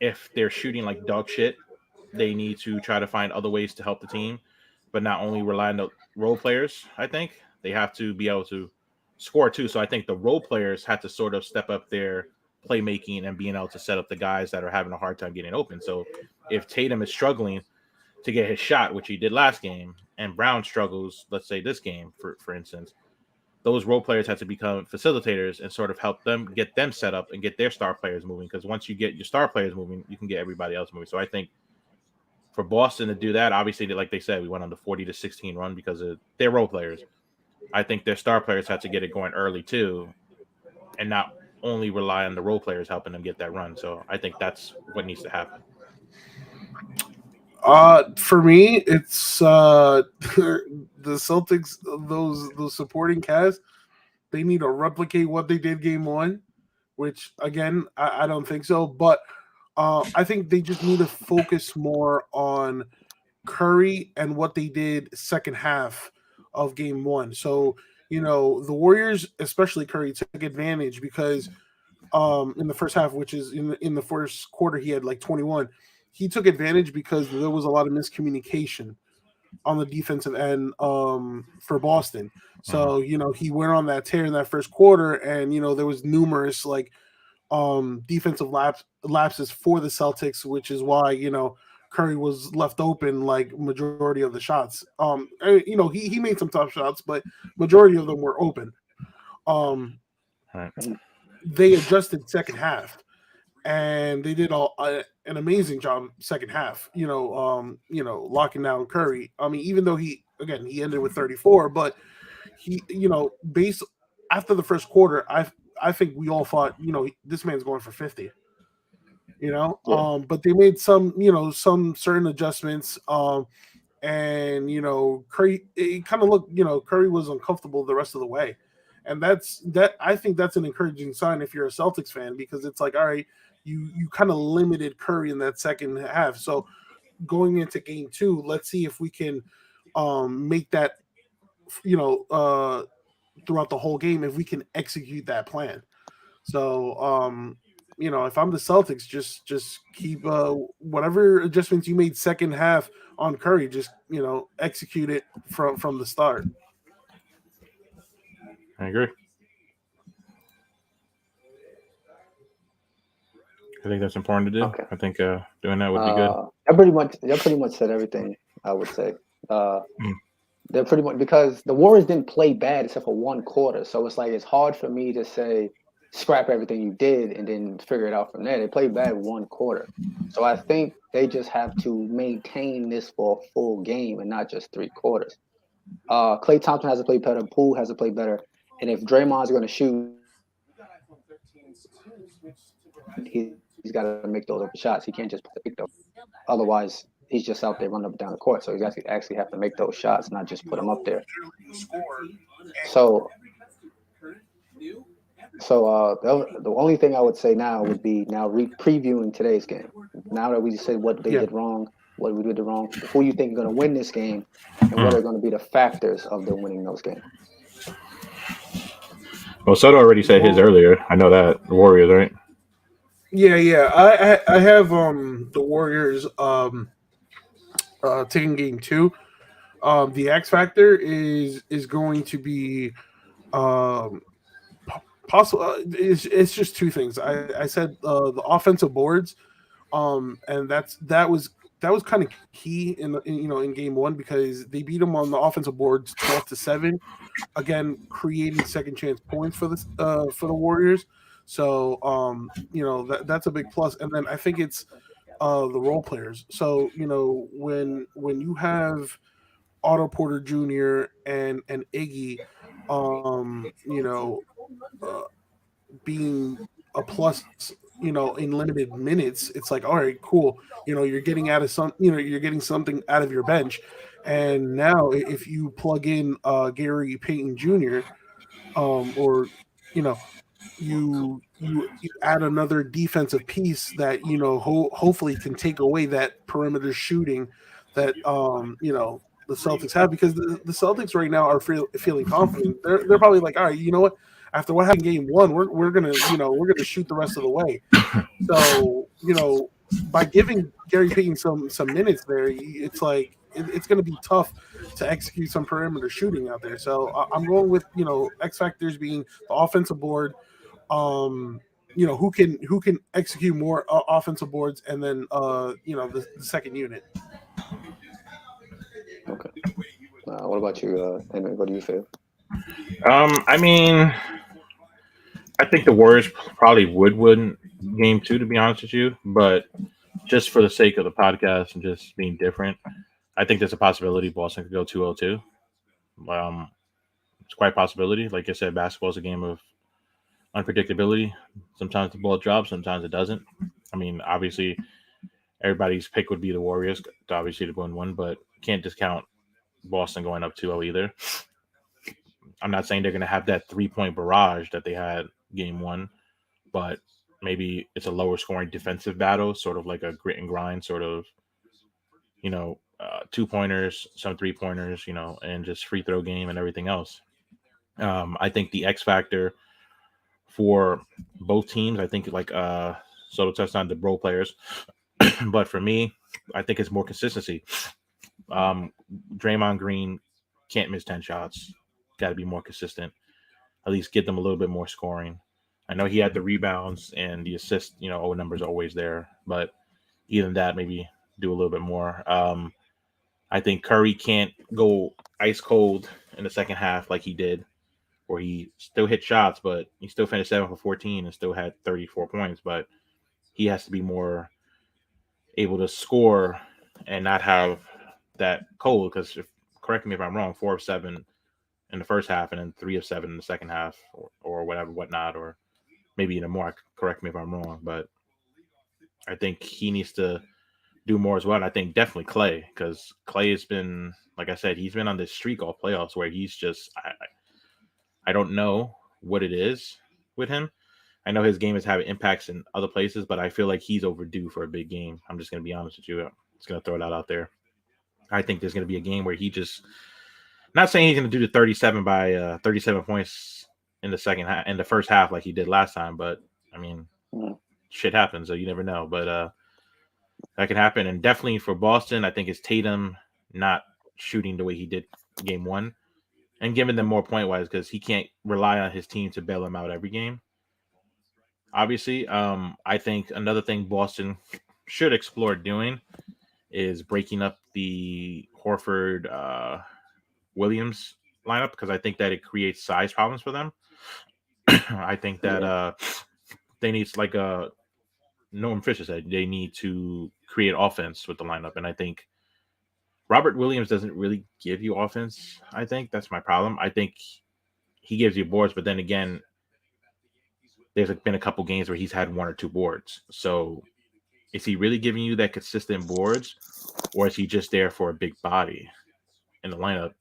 if they're shooting like dog shit, they need to try to find other ways to help the team, but not only rely on the role players. I think they have to be able to score too. So I think the role players have to sort of step up their playmaking and being able to set up the guys that are having a hard time getting open. So if Tatum is struggling to get his shot, which he did last game, and Brown struggles, let's say this game, for instance, those role players have to become facilitators and sort of help them get them set up and get their star players moving. Because once you get your star players moving, you can get everybody else moving. So I think for Boston to do that, obviously, like they said, we went on the 40-16 run because of their role players. I think their star players have to get it going early too, and not only rely on the role players helping them get that run. So I think that's what needs to happen. For me, it's the Celtics. Those supporting cast, they need to replicate what they did game one, which again I don't think so. But I think they just need to focus more on Curry and what they did second half of game one. So the Warriors, especially Curry, took advantage because in the first half, which is in the first quarter, he had like 21. He took advantage because there was a lot of miscommunication on the defensive end for Boston. So he went on that tear in that first quarter, and there was numerous like defensive lapses for the Celtics, which is why Curry was left open like majority of the shots. He made some tough shots, but majority of them were open. Um, Right. they adjusted second half, and they did an amazing job second half. Locking down Curry. I mean, even though he ended with 34, but he based after the first quarter, I think we all thought this man's going for 50. Yeah. But they made some some certain adjustments. And Curry, it kind of looked, Curry was uncomfortable the rest of the way, and I think that's an encouraging sign if you're a Celtics fan, because it's like, all right, you kind of limited Curry in that second half. So going into game two, let's see if we can make that throughout the whole game, if we can execute that plan. So if I'm the Celtics, just keep whatever adjustments you made second half on Curry, just execute it from the start. I agree. I think that's important to do. Okay. I think doing that would be good. They pretty much said everything. I would say they're pretty much, because the Warriors didn't play bad except for one quarter. So it's like it's hard for me to say scrap everything you did and then figure it out from there. They played bad one quarter. So I think they just have to maintain this for a full game and not just 3 quarters. Klay Thompson has to play better. Poole has to play better. And if Draymond's going to shoot, he's got to make those open shots. He can't just pick those. Otherwise, he's just out there running up and down the court. So he's actually have to make those shots, not just put them up there. So the only thing I would say now would be previewing today's game. Now that we said what they did wrong, what we did wrong, who you think is going to win this game, and what are going to be the factors of them winning those games. Well, Soto already said his earlier. I know that. The Warriors, right? Yeah. I have the Warriors taking game 2. The X factor is going to be possible. It's just 2 things. I said the offensive boards, and that was kind of key in game 1, because they beat them on the offensive boards 12-7. Again, creating second chance points for the Warriors. So that's a big plus. And then I think it's the role players. So when you have Otto Porter Jr. and Iggy, being a plus, in limited minutes, it's like, all right, cool. You're getting you're getting something out of your bench. And now if you plug in Gary Payton Jr., or you add another defensive piece that hopefully can take away that perimeter shooting that the Celtics have, because the Celtics right now are feeling confident. They're probably like, all right, you know what? After what happened in game 1, we're gonna shoot the rest of the way. So by giving Gary Payton some minutes there, it's like it's going to be tough to execute some perimeter shooting out there. So I'm going with X factors being the offensive board. Who can execute more offensive boards, and then the second unit. Okay. What about you, Henry? What do you feel? I mean, I think the Warriors probably would win game 2, to be honest with you. But just for the sake of the podcast and just being different, I think there's a possibility Boston could go 2-0-2. It's quite a possibility. Like I said, basketball is a game of unpredictability. Sometimes the ball drops, sometimes it doesn't. I mean, obviously, everybody's pick would be the Warriors, obviously, to win 1, but can't discount Boston going up 2-0 either. I'm not saying they're going to have that 3-point barrage that they had game 1, but maybe it's a lower scoring defensive battle, sort of like a grit and grind sort of, 2-pointers, some 3-pointers, and just free throw game and everything else. I think the X factor for both teams, I think like Soto touched on the role players, but for me, I think it's more consistency. Draymond Green can't miss 10 shots. Got to be more consistent. At least get them a little bit more scoring. I know he had the rebounds and the assist, numbers are always there, but even that, maybe do a little bit more. I think Curry can't go ice cold in the second half like he did, where he still hit shots, but he still finished 7 for 14 and still had 34 points. But he has to be more able to score and not have that cold. Because correct me if I'm wrong, 4 of 7 in the first half and then 3 of 7 in the second half, or whatnot, or maybe even more. Correct me if I'm wrong, but I think he needs to do more as well. And I think definitely Klay, because Klay has been, like I said, he's been on this streak all playoffs where he's just, I don't know what it is with him. I know his game is having impacts in other places, but I feel like he's overdue for a big game. I'm just going to be honest with you. I'm just going to throw that out there. I think there's going to be a game where he just, not saying he's going to do the 37 points in the second half, in the first half like he did last time, but I mean, shit happens, so you never know. But that can happen. And definitely for Boston, I think it's Tatum not shooting the way he did game one and giving them more point wise because he can't rely on his team to bail him out every game. Obviously, I think another thing Boston should explore doing is breaking up the Horford Williams lineup because I think that it creates size problems for them. I think that they need, like Norm Fisher said, they need to create offense with the lineup. And I think Robert Williams doesn't really give you offense. I think that's my problem. I think he gives you boards, but then again, there's been a couple games where he's had 1 or 2 boards. So is he really giving you that consistent boards, or is he just there for a big body in the lineup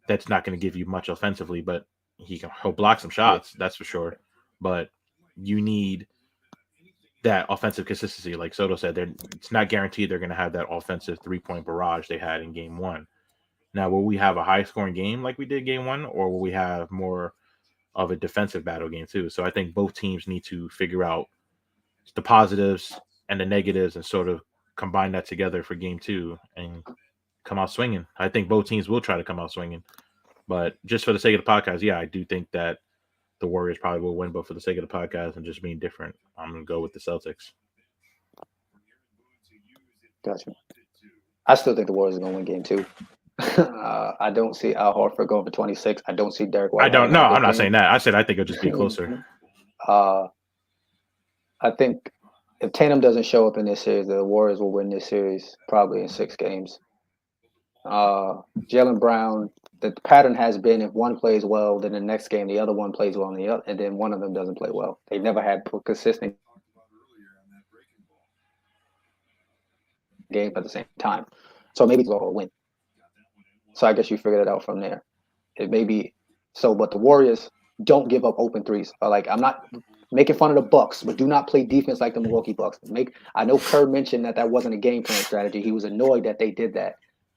that's not going to give you much offensively, but he'll block some shots, that's for sure. But you need that offensive consistency. Like Soto said, it's not guaranteed they're going to have that offensive 3-point barrage they had in game one. Now, will we have a high-scoring game like we did game one, or will we have more of a defensive battle game too? So I think both teams need to figure out the positives and the negatives and sort of combine that together for game two and come out swinging. I think both teams will try to come out swinging. But just for the sake of the podcast, yeah, I do think that the Warriors probably will win, but for the sake of the podcast and just being different, I'm going to go with the Celtics. Gotcha. I still think the Warriors are going to win game two. I don't see Al Horford going for 26. I don't see Derek White. I don't know. I'm not saying that. I said I think it'll just be closer. I think if Tatum doesn't show up in this series, the Warriors will win this series probably in 6 games. Jaylen Brown, the pattern has been if one plays well, then the next game the other one plays well, and then one of them doesn't play well. They've never had consistent games at the same time. So maybe they'll win. So I guess you figured it out from there. It may be so, but the Warriors don't give up open threes. Like, I'm not making fun of the Bucks, but do not play defense like the Milwaukee Bucks. I know Kerr mentioned that wasn't a game plan strategy. He was annoyed that they did that.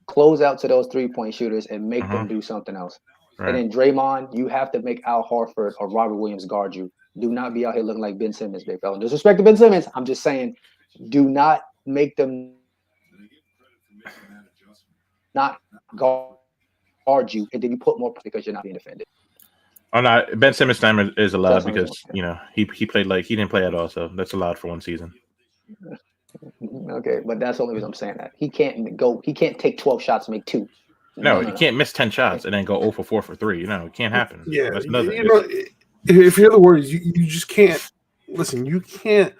Close out to those 3-point shooters and make them do something else. Right. And then Draymond, you have to make Al Horford or Robert Williams guard you. Do not be out here looking like Ben Simmons, big fella. Disrespect to Ben Simmons. I'm just saying, do not make them not guard you, and then you put more because you're not being defended. Oh no, Ben Simmons' time is allowed because he played like he didn't play at all, so that's allowed for one season. Okay, but that's the only reason I'm saying that. He can't take 12 shots and make 2. No, you can't miss 10 shots and then go 0 for 4 for 3. It can't happen. Yeah, that's another. If you're the Warriors, you just can't listen. You can't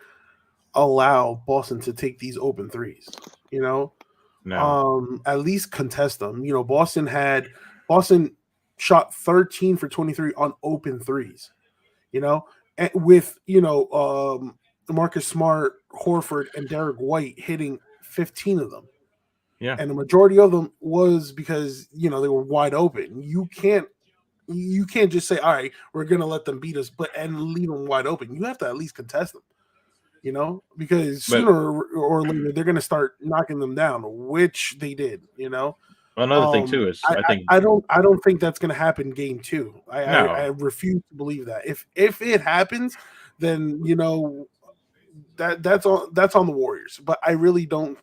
allow Boston to take these open threes. No. At least contest them. Boston shot 13 for 23 on open threes. And with Marcus Smart, Horford, and Derek White hitting 15 of them. Yeah. And the majority of them was because, they were wide open. You can't just say, all right, we're going to let them beat us, and leave them wide open. You have to at least contest them, because sooner or later they're going to start knocking them down, which they did, Another thing too is I don't think that's going to happen game 2. I refuse to believe that. If it happens, then, that's on the Warriors, but I really don't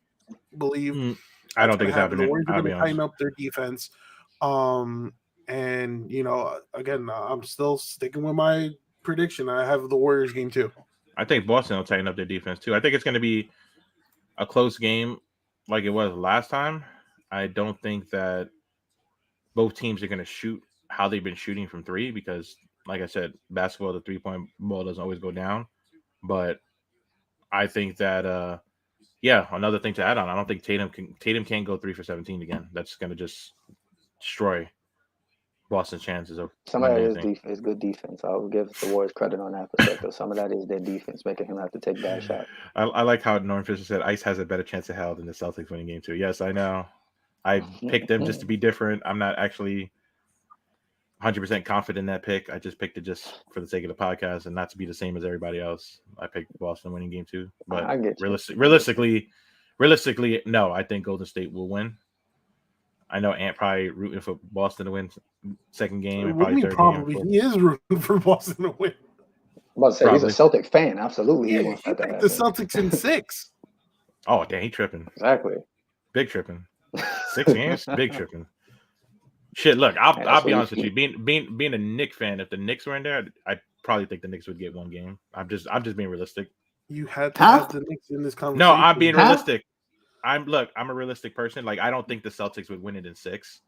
believe. I don't think it's happening. The Warriors are going to tighten up their defense, and again, I'm still sticking with my prediction. I have the Warriors game 2. I think Boston will tighten up their defense too. I think it's going to be a close game, like it was last time. I don't think that both teams are going to shoot how they've been shooting from 3 because, like I said, basketball, the 3-point ball doesn't always go down, but I think that, another thing to add on, I don't think Tatum can't go 3 for 17 again. That's going to just destroy Boston's chances of. Some of that is good defense. I will give the Warriors credit on that perspective. Some of that is their defense making him have to take bad shots. I like how Norm Fisher said Ice has a better chance of hell than the Celtics winning game 2. Yes, I know. I picked them just to be different. I'm not actually 100% confident in that pick. I just picked it just for the sake of the podcast and not to be the same as everybody else. I picked Boston winning game 2, but realistically, no. I think Golden State will win. I know Ant probably rooting for Boston to win second game and probably third game. He is rooting for Boston to win. I'm about to say Probably. he's a Celtic fan. Absolutely, Yeah, he wants he that to picked the happen. Celtics in 6. Oh, damn, he tripping. Exactly. Big tripping. 6 games? Big tripping. Shit, look, I'll be honest with you. Being a Knicks fan, if the Knicks were in there, I'd probably think the Knicks would get one game. I'm just being realistic. You had to have the Knicks in this conversation. No, I'm being realistic. I'm a realistic person. Like, I don't think the Celtics would win it in 6.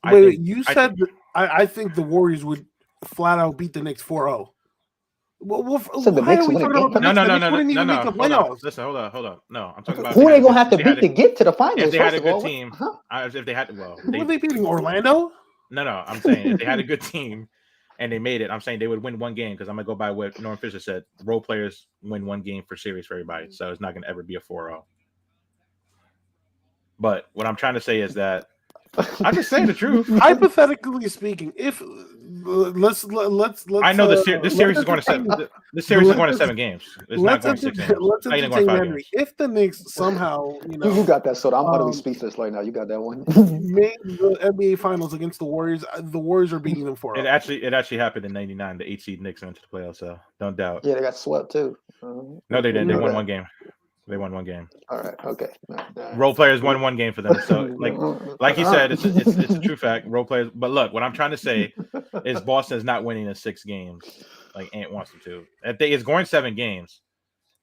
Wait, you said I think the Warriors would flat out beat the Knicks 4-0. Well, So the why Knicks are we win a talking about the game? Knicks? The Knicks wouldn't even make the playoffs. Listen, hold on. No, I'm talking about Who are they gonna have to beat to get to the finals? If they had a first of good all? team, if they had, Who are they beating? Orlando? No, I'm saying if they had a good team and they made it, I'm saying they would win one game because I'm gonna go by what Norm Fisher said. Role players win one game for series for everybody, so it's not gonna ever be a 4-0. But what I'm trying to say is that I'm just saying the truth. Hypothetically speaking, if let's I know this series is going to 7. This series is going to 7 games. It's not going to 6 games. Let's Not even going entertain 5 Henry. games. If the Knicks somehow, you got that, so I'm utterly speechless right now. You got that one. made the NBA Finals against the Warriors are beating them 4-0. It actually happened in '99. The 8 seed Knicks went to the playoffs, so don't doubt. Yeah, they got swept too. No, they didn't. They won one game. They won one game. All right. Okay. Role players won one game for them. So, like you said, it's a true fact. Role players. But look, what I'm trying to say is Boston is not winning in 6 games like Ant wants them to. It's going 7 games,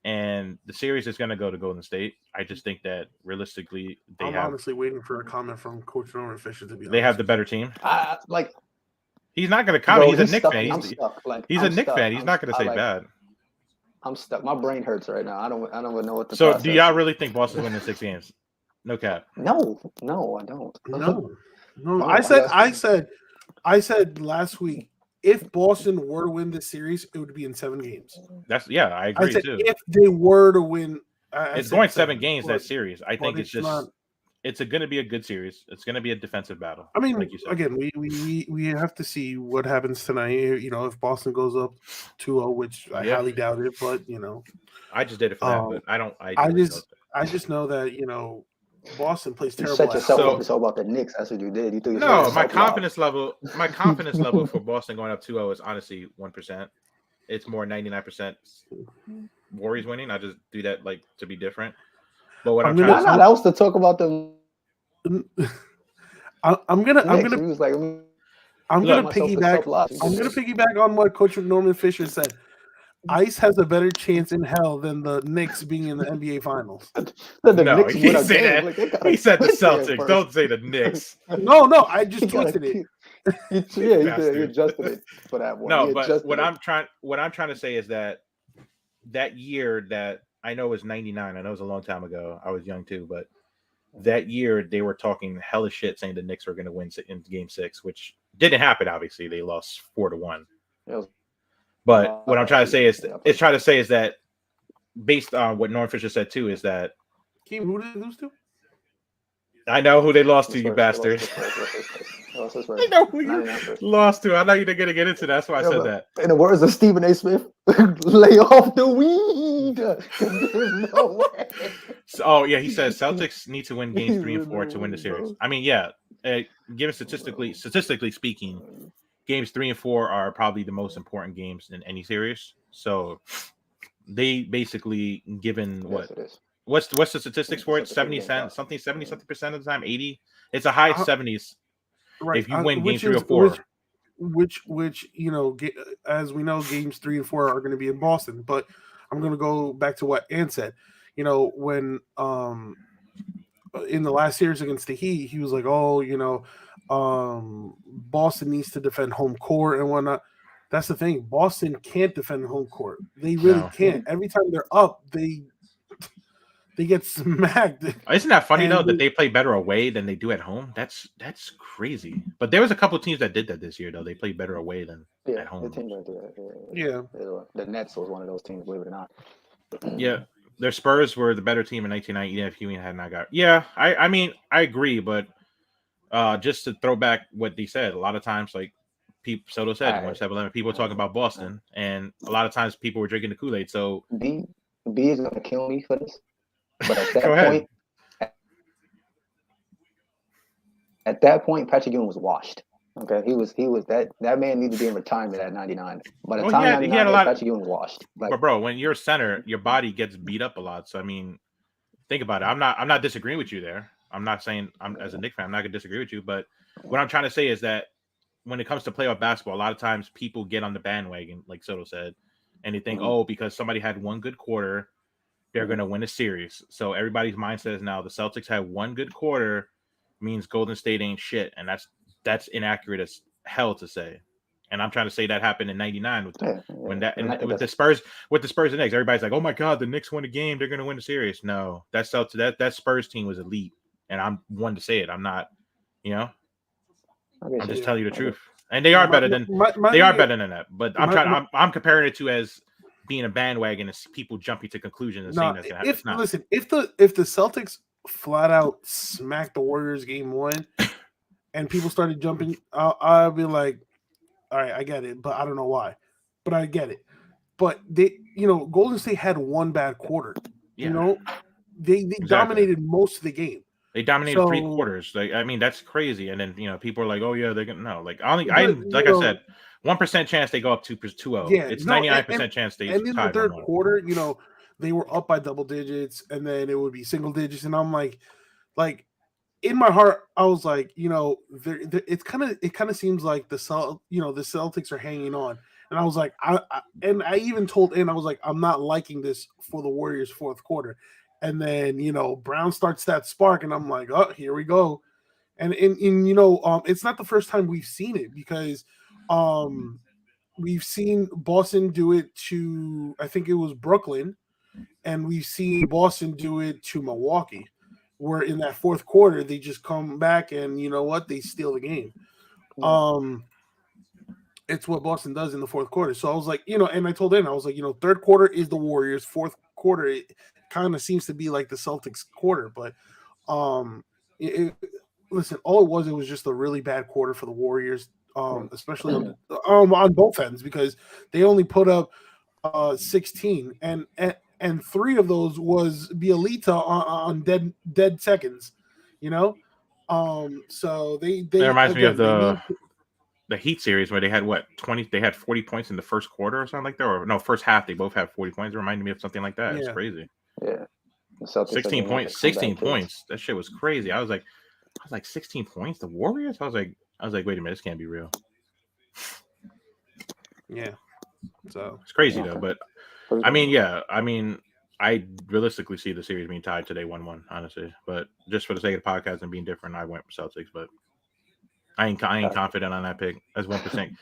and the series is going to go to Golden State. I just think that realistically, I'm honestly waiting for a comment from Coach Norman Fisher to be honest. They have the better team. He's not going to comment. He's a Knicks fan. He's a Knicks fan. He's not going to say bad. I'm stuck. My brain hurts right now. I don't even know what to. So, do y'all really think Boston's winning 6 games? No cap. No, I don't. No. I said last week if Boston were to win this series, it would be in 7 games. I agree too. If they were to win, it's going 7 games that series. I think it's just it's going to be a good series. It's going to be a defensive battle. I mean, like you said. Again, we have to see what happens tonight. You know, if Boston goes up 2-0, which I highly doubt it, but you know, I just did it for that. But I don't. I just know that Boston plays terrible. You set yourself up to talk about the Knicks. That's what you did. You threw my confidence level for Boston going up 2-0 is honestly 1%. It's more 99% Warriors winning. I just do that to be different. But what I'm trying to that was to talk about the. I'm gonna piggyback on what Coach Norman Fisher said. Ice has a better chance in hell than the Knicks being in the NBA Finals. No, he said that. He said the Celtics. Don't say the Knicks. No, I just twisted it. He adjusted it for that one. No, but what I'm trying to say is that year that I know was 99. I know it was a long time ago. I was young too, but that year they were talking hella shit saying the Knicks were going to win in Game 6, which didn't happen. Obviously, they lost 4-1. But what I'm trying to say is, that based on what Norm Fisher said too, is that who did they lose to? I know who they lost to, you bastard. I know who you lost to. I know you're going to get into that. That's why I said that. In the words of Stephen A. Smith, lay off the weed. No way. He says Celtics need to win games 3 and 4 to win the series. I mean, given statistically speaking, games 3 and 4 are probably the most important games in any series. So they basically given what's the statistics for it? 70% of the time, 80. It's a high 70s. Right. If you win game 3 or 4. Which as we know, games 3 and 4 are going to be in Boston. But I'm going to go back to what Ant said. When in the last series against the Heat, he was like, Boston needs to defend home court and whatnot. That's the thing. Boston can't defend home court. They really can't. Every time they're up, they get smacked. Isn't that funny though that they play better away than they do at home? That's crazy. But there was a couple of teams that did that this year though. They played better away than at home. The team that did that. Yeah. The Nets was one of those teams, believe it or not. Yeah. Their Spurs were the better team in 1990 if Ewing had not got. Yeah, I mean, I agree, but just to throw back what they said, a lot of times, like Soto said, 1-7-11, people were talking about Boston, and a lot of times people were drinking the Kool-Aid. So B is going to kill me for this. But at that point, Patrick Ewing was washed. Okay, he was that man needed to be in retirement at 99. By the Well, time he had 99 a hit, lot. Patrick Ewing was washed. Like, But bro, when you're a center, your body gets beat up a lot. So I mean, think about it. I'm not disagreeing with you there. I'm not saying I'm as a Knicks fan, I'm not gonna disagree with you. But what I'm trying to say is that when it comes to playoff basketball, a lot of times people get on the bandwagon, like Soto said, and they think, oh, because somebody had one good quarter, they're going to win a series. So everybody's mindset is now the Celtics had one good quarter means Golden State ain't shit, and that's inaccurate as hell to say. And I'm trying to say that happened in '99 with when that and I and with think the Spurs and Knicks. Everybody's like, oh my god, the Knicks won a game, they're going to win the series. No, that Spurs team was elite, and I'm one to say it. I'm not, I'm just telling you the truth. And they are better than that. But I'm comparing it to as being a bandwagon and people jumping to conclusions and saying that's gonna happen. Listen, if the Celtics flat out smacked the Warriors game 1 and people started jumping, I'll be like, all right, I get it, but I don't know why. But I get it. But they, Golden State had one bad quarter. Yeah. They dominated most of the game. They dominated 3 quarters. I mean, that's crazy. And then people are like, "Oh yeah, they're gonna no." Like I said, 1% chance they go up 2-0. Yeah, it's 99% chance they. And in the third quarter, they were up by double digits, and then it would be single digits, and I'm like in my heart, I was like, it kind of seems like the Celtics are hanging on, and I was like, I even told I was like, I'm not liking this for the Warriors' fourth quarter. And then, Brown starts that spark, and I'm like, oh, here we go. And it's not the first time we've seen it because we've seen Boston do it to, I think it was Brooklyn, and we've seen Boston do it to Milwaukee, where in that fourth quarter, they just come back and they steal the game. It's what Boston does in the fourth quarter. So I was like, and I told him, I was like, third quarter is the Warriors, fourth quarter, it kind of seems to be like the Celtics quarter, but listen, all it was just a really bad quarter for the Warriors, especially on both ends, because they only put up 16, and 3 of those was Bielita on dead seconds, so they that reminds me of the Heat series where they had 20, they had 40 points in the first quarter or something like that, or no, first half they both had 40 points. It reminded me of something like that. It's crazy. Yeah. 16 points. That shit was crazy. I was like 16 points, the Warriors? I was like, wait a minute, this can't be real. Yeah. So it's crazy though, but I realistically see the series being tied today 1-1, honestly. But just for the sake of the podcast and being different, I went for Celtics, but I ain't confident on that pick. That's 1%.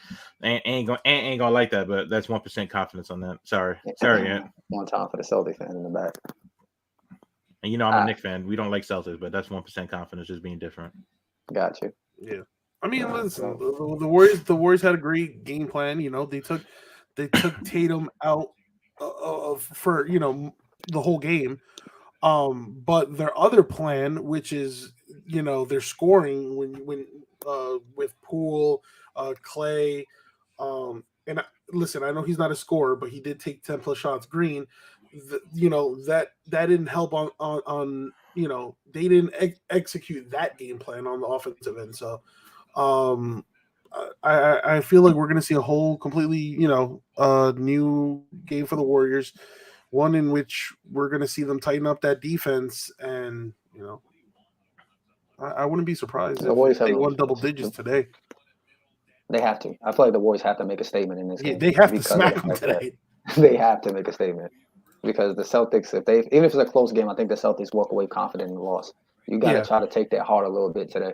ain't gonna like that, but that's 1% confidence on that. Sorry, Ant. One time for the Celtics fan in the back. And I'm a Knicks fan. We don't like Celtics, but that's 1% confidence just being different. Got you. Yeah. I mean, listen, the Warriors had a great game plan. They took Tatum out for the whole game. But their other plan, which is their scoring when with Poole, Clay, and listen, I know he's not a scorer, but he did take 10 plus shots. Green, that didn't help on they didn't execute that game plan on the offensive end. So I feel like we're going to see a whole completely new game for the Warriors, one in which we're going to see them tighten up that defense, and I wouldn't be surprised if they won double digits today. They have to. I feel like the Warriors have to make a statement in this game. They have to smack them today. They have to make a statement because the Celtics, even if it's a close game, I think the Celtics walk away confident in the loss. You got to try to take that heart a little bit today.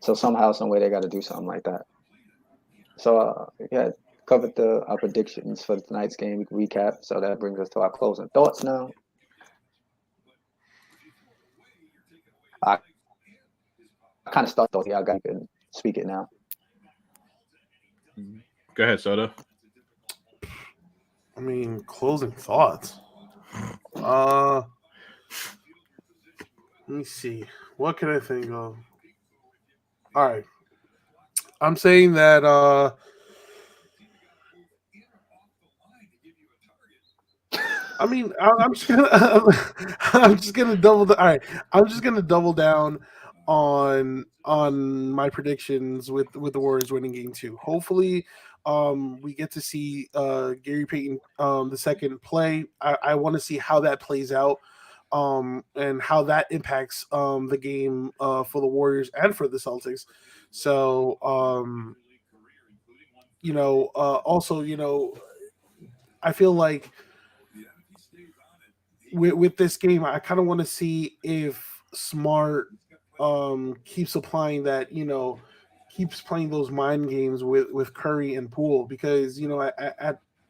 So somehow, some way, they got to do something like that. So covered our predictions for tonight's game recap. So that brings us to our closing thoughts now. I kind of start thoughts here. I got to speak it now. Go ahead, Soda. I mean, closing thoughts. Let me see. What can I think of? All right. I'm saying that I mean, I'm just gonna double. All right, I'm just gonna double down on my predictions with the Warriors winning Game 2. Hopefully, we get to see Gary Payton the second play. I want to see how that plays out, and how that impacts the game for the Warriors and for the Celtics. So, also, I feel like with this game, I kind of want to see if Smart keeps applying that, keeps playing those mind games with Curry and Poole, because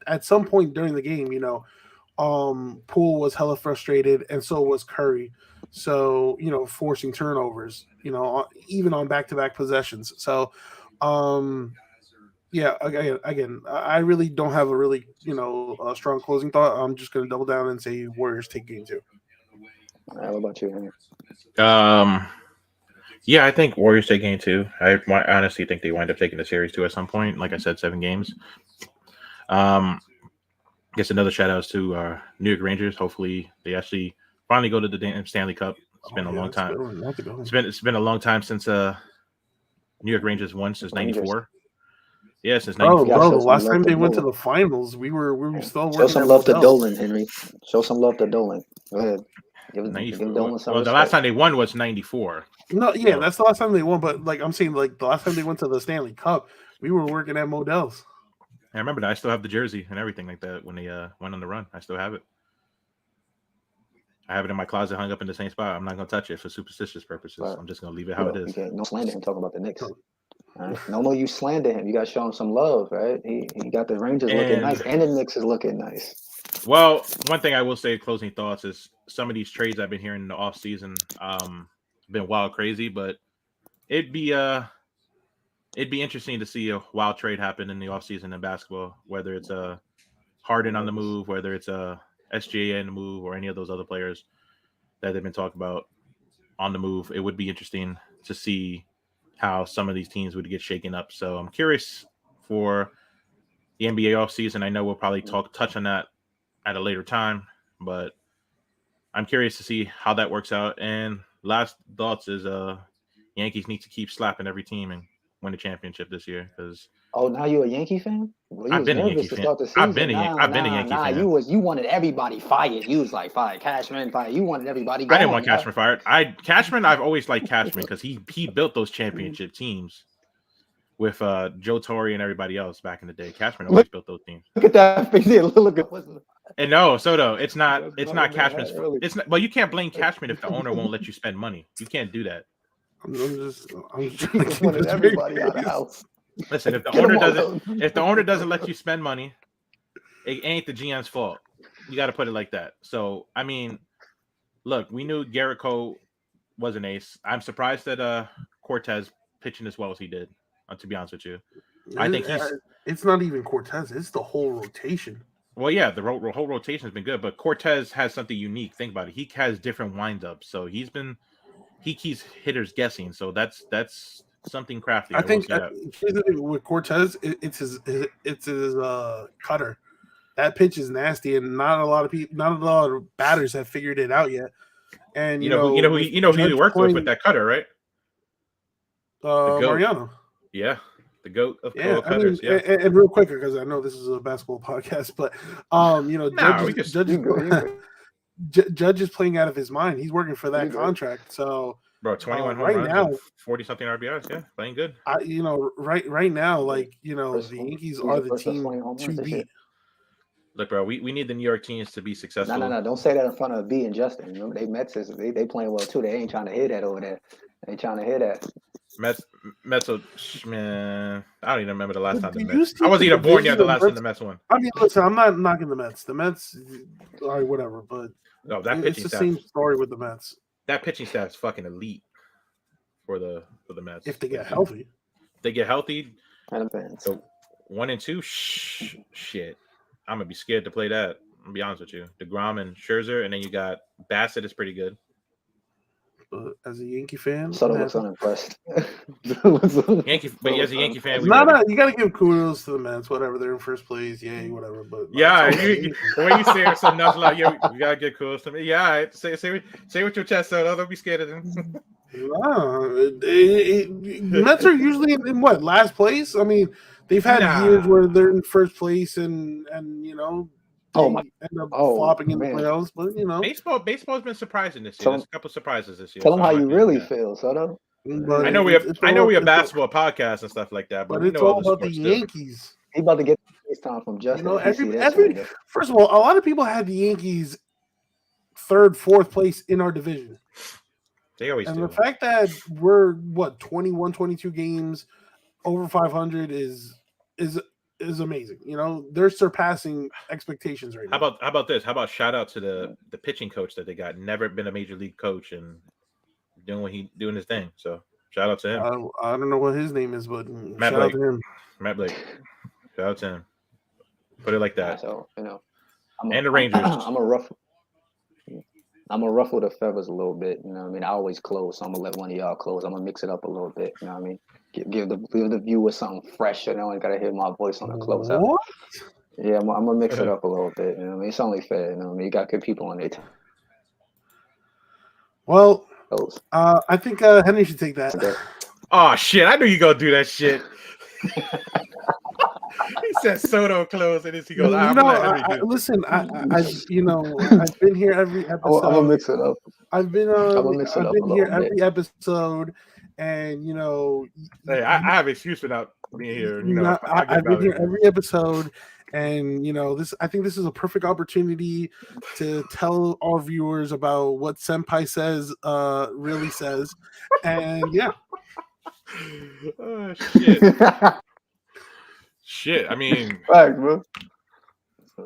at some point during the game, Poole was hella frustrated, and so was Curry. So, forcing turnovers, even on back-to-back possessions. So, yeah, again, I really don't have a really, a strong closing thought. I'm just going to double down and say Warriors take Game 2. All right, what about you, Henry? Yeah, I think Warriors take Game 2. I honestly think they wind up taking the series 2 at some point. Like I said, 7 games. I guess another shout out to New York Rangers. Hopefully, they actually finally go to the Stanley Cup. It's been a long time. It's been a long time since New York Rangers won, since '94. Yeah, since '94. Bro, the last time they went to the finals, we were still working. Show some love to Dolan, Henry. Show some love to Dolan. Go ahead. Give Dolan some respect. The last time they won was '94. No, yeah, that's the last time they won. But I'm saying, the last time they went to the Stanley Cup, we were working at Modell's. I remember that. I still have the jersey and everything like that when they went on the run. I still have it. I have it in my closet, hung up in the same spot. I'm not gonna touch it for superstitious purposes. Right. I'm just gonna leave it how it is. No slander him talking about the Knicks. Right? No more you slander him. You got to show him some love, right? He got the Rangers looking nice, and the Knicks is looking nice. Well, one thing I will say, closing thoughts, is some of these trades I've been hearing in the offseason been wild crazy, but it'd be interesting to see a wild trade happen in the offseason in basketball, whether it's a Harden on the move, whether it's a SGA on the move, or any of those other players that they've been talking about on the move. It would be interesting to see how some of these teams would get shaken up. So I'm curious for the NBA offseason. I know we'll probably touch on that at a later time, but I'm curious to see how that works out. And last thoughts is Yankees need to keep slapping every team and win the championship this year. Because now you're a Yankee fan? Well, I've been a Yankee fan. I've been a Yankee fan. You wanted everybody fired. You was like fired Cashman, fired. You wanted everybody gone. I didn't want Cashman fired. I've always liked Cashman because he built those championship teams with Joe Torre and everybody else back in the day. Cashman always built those teams. Look at that face. Look at and no, Soto, it's not Cashman's. It's not. Well, you can't blame Cashman if the owner won't let you spend money. You can't do that. I'm just trying to keep everybody out of the house. Listen, if the owner doesn't let you spend money, it ain't the GM's fault. You got to put it like that. So, I mean, look, we knew Garrett Cole was an ace. I'm surprised that Cortez pitching as well as he did. To be honest with you, I think it's not even Cortez; it's the whole rotation. Well, yeah, the whole rotation has been good, but Cortez has something unique. Think about it; he has different windups, so he keeps hitters guessing. So that's something crafty. I think with Cortez, it's his cutter. That pitch is nasty, and not a lot of batters have figured it out yet. And you know who he worked with that cutter, right? Mariano. Yeah, the GOAT of cutters. And real quick, because I know this is a basketball podcast, but Judge is playing out of his mind. He's working for that contract, so. Bro, 21 home runs, now, 40-something RBIs, yeah, playing good. Right now, the Yankees are the team to beat. Look, bro, we need the New York teams to be successful. No, don't say that in front of B and Justin. Remember, they playing well too. They ain't trying to hear that over there. They ain't trying to hear that. Mets, man, I don't even remember the last time the Mets. I wasn't even born yet the last time the Mets won. I mean, listen, I'm not knocking the Mets. The Mets, all right, whatever, but no, it's the same story with the Mets. That pitching staff is fucking elite for the Mets. If they get healthy. So 1 and 2, shit. I'm gonna be scared to play that. I'm gonna be honest with you. DeGrom and Scherzer, and then you got Bassett is pretty good. but as a Yankee fan, Soto I'm looks happy. unimpressed. Yankee, but as a Yankee fan, we You got to give kudos to the Mets. Whatever, they're in first place. Yay, whatever. But yeah, the way you say it, so nothing like you gotta get kudos to me. Yeah, all right. Say with your chest, Soto. Don't be scared of them. Mets are usually in what, last place? I mean, they've had years where they're in first place and you know they end up flopping in the playoffs. But you know, baseball's been surprising this year. There's a couple surprises this year. Tell them how you really feel, Soto. But I know we have basketball podcasts and stuff like that, but it's all about the Yankees. He about to get this time from Justin. You know, first of all, a lot of people had the Yankees third, fourth place in our division. They always do. The fact that we're 21, 22 games over 500 is amazing. You know, they're surpassing expectations right now. How about this? How about shout out to the pitching coach that they got? Never been a major league coach and doing his thing. So shout out to him. I don't know what his name is, but shout out to him. Matt Blake. Shout out to him. Put it like that. So you know, and the Rangers. I'm gonna ruffle the feathers a little bit. You know what I mean? I always close, so I'm gonna let one of y'all close. I'm gonna mix it up a little bit. You know what I mean? Give the viewer something fresh. I don't gotta hear my voice on the close out. Yeah, I'm gonna mix it up a little bit. You know what I mean? It's only fair. You know what I mean? You got good people on there. Well, I think Henry should take that. Okay. Oh shit! I knew you gonna do that shit. He said Soto close, and he goes. Listen, I've been here every episode. I'm gonna mix it up. I've been here every episode, and you know. Hey, I have an excuse for not being here. You know, I've been here every episode, and you know this. I think this is a perfect opportunity to tell our viewers about what Senpai says really says, and yeah. Oh, shit. Shit, I mean, right, bro.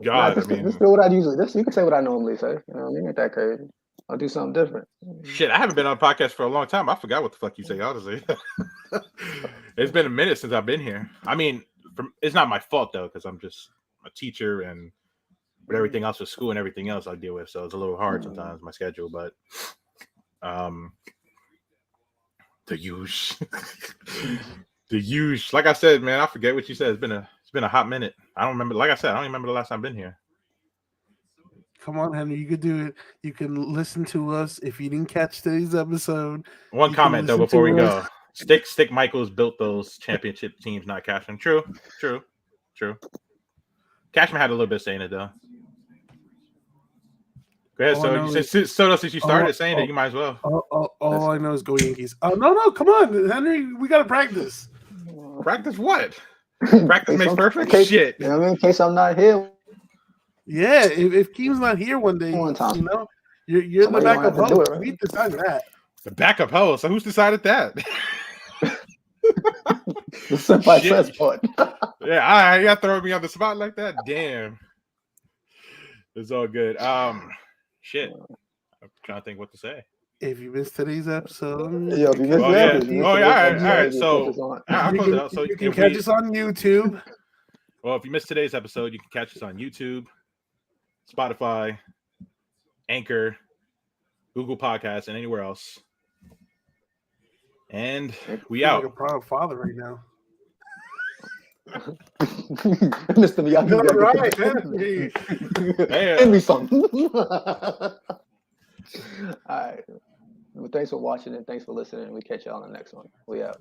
God, I mean, this is what I usually. You can say what I normally say. You know, it ain't that crazy. I'll do something different. Shit, I haven't been on a podcast for a long time. I forgot what the fuck you say. Honestly, it's been a minute since I've been here. I mean, it's not my fault though, because I'm just a teacher and with everything else with school and everything else I deal with, so it's a little hard sometimes my schedule. But the huge, like I said, man, I forget what you said. It's been a hot minute. I don't remember. Like I said, I don't even remember the last time I've been here. Come on, Henry, you could do it. You can listen to us if you didn't catch today's episode. One comment though before we go. Stick Michaels built those championship teams, not Cashman. True. Cashman had a little bit of saying it though. Go ahead, Soto, since you started saying it, you might as well. All I know is go Yankees. No, come on, Henry, we gotta practice. Practice what? Practice makes perfect. Shit. You know what I mean? In case I'm not here. Yeah, if Keem's not here one day, you know, you're the backup host. Right? We decided that. The backup host. So who's decided that? The Senpai says part. Yeah, you got throwing me on the spot like that. Damn. It's all good. Shit. I'm trying to think what to say. If you missed today's episode, if you missed all right. So you can catch us on YouTube. Well, if you missed today's episode, you can catch us on YouTube, Spotify, Anchor, Google Podcasts, and anywhere else. And we out. Like a proud father right now. Mr. Miyagi. Right. Give me something. All right. Well, thanks for watching and thanks for listening. We catch y'all on the next one. We out.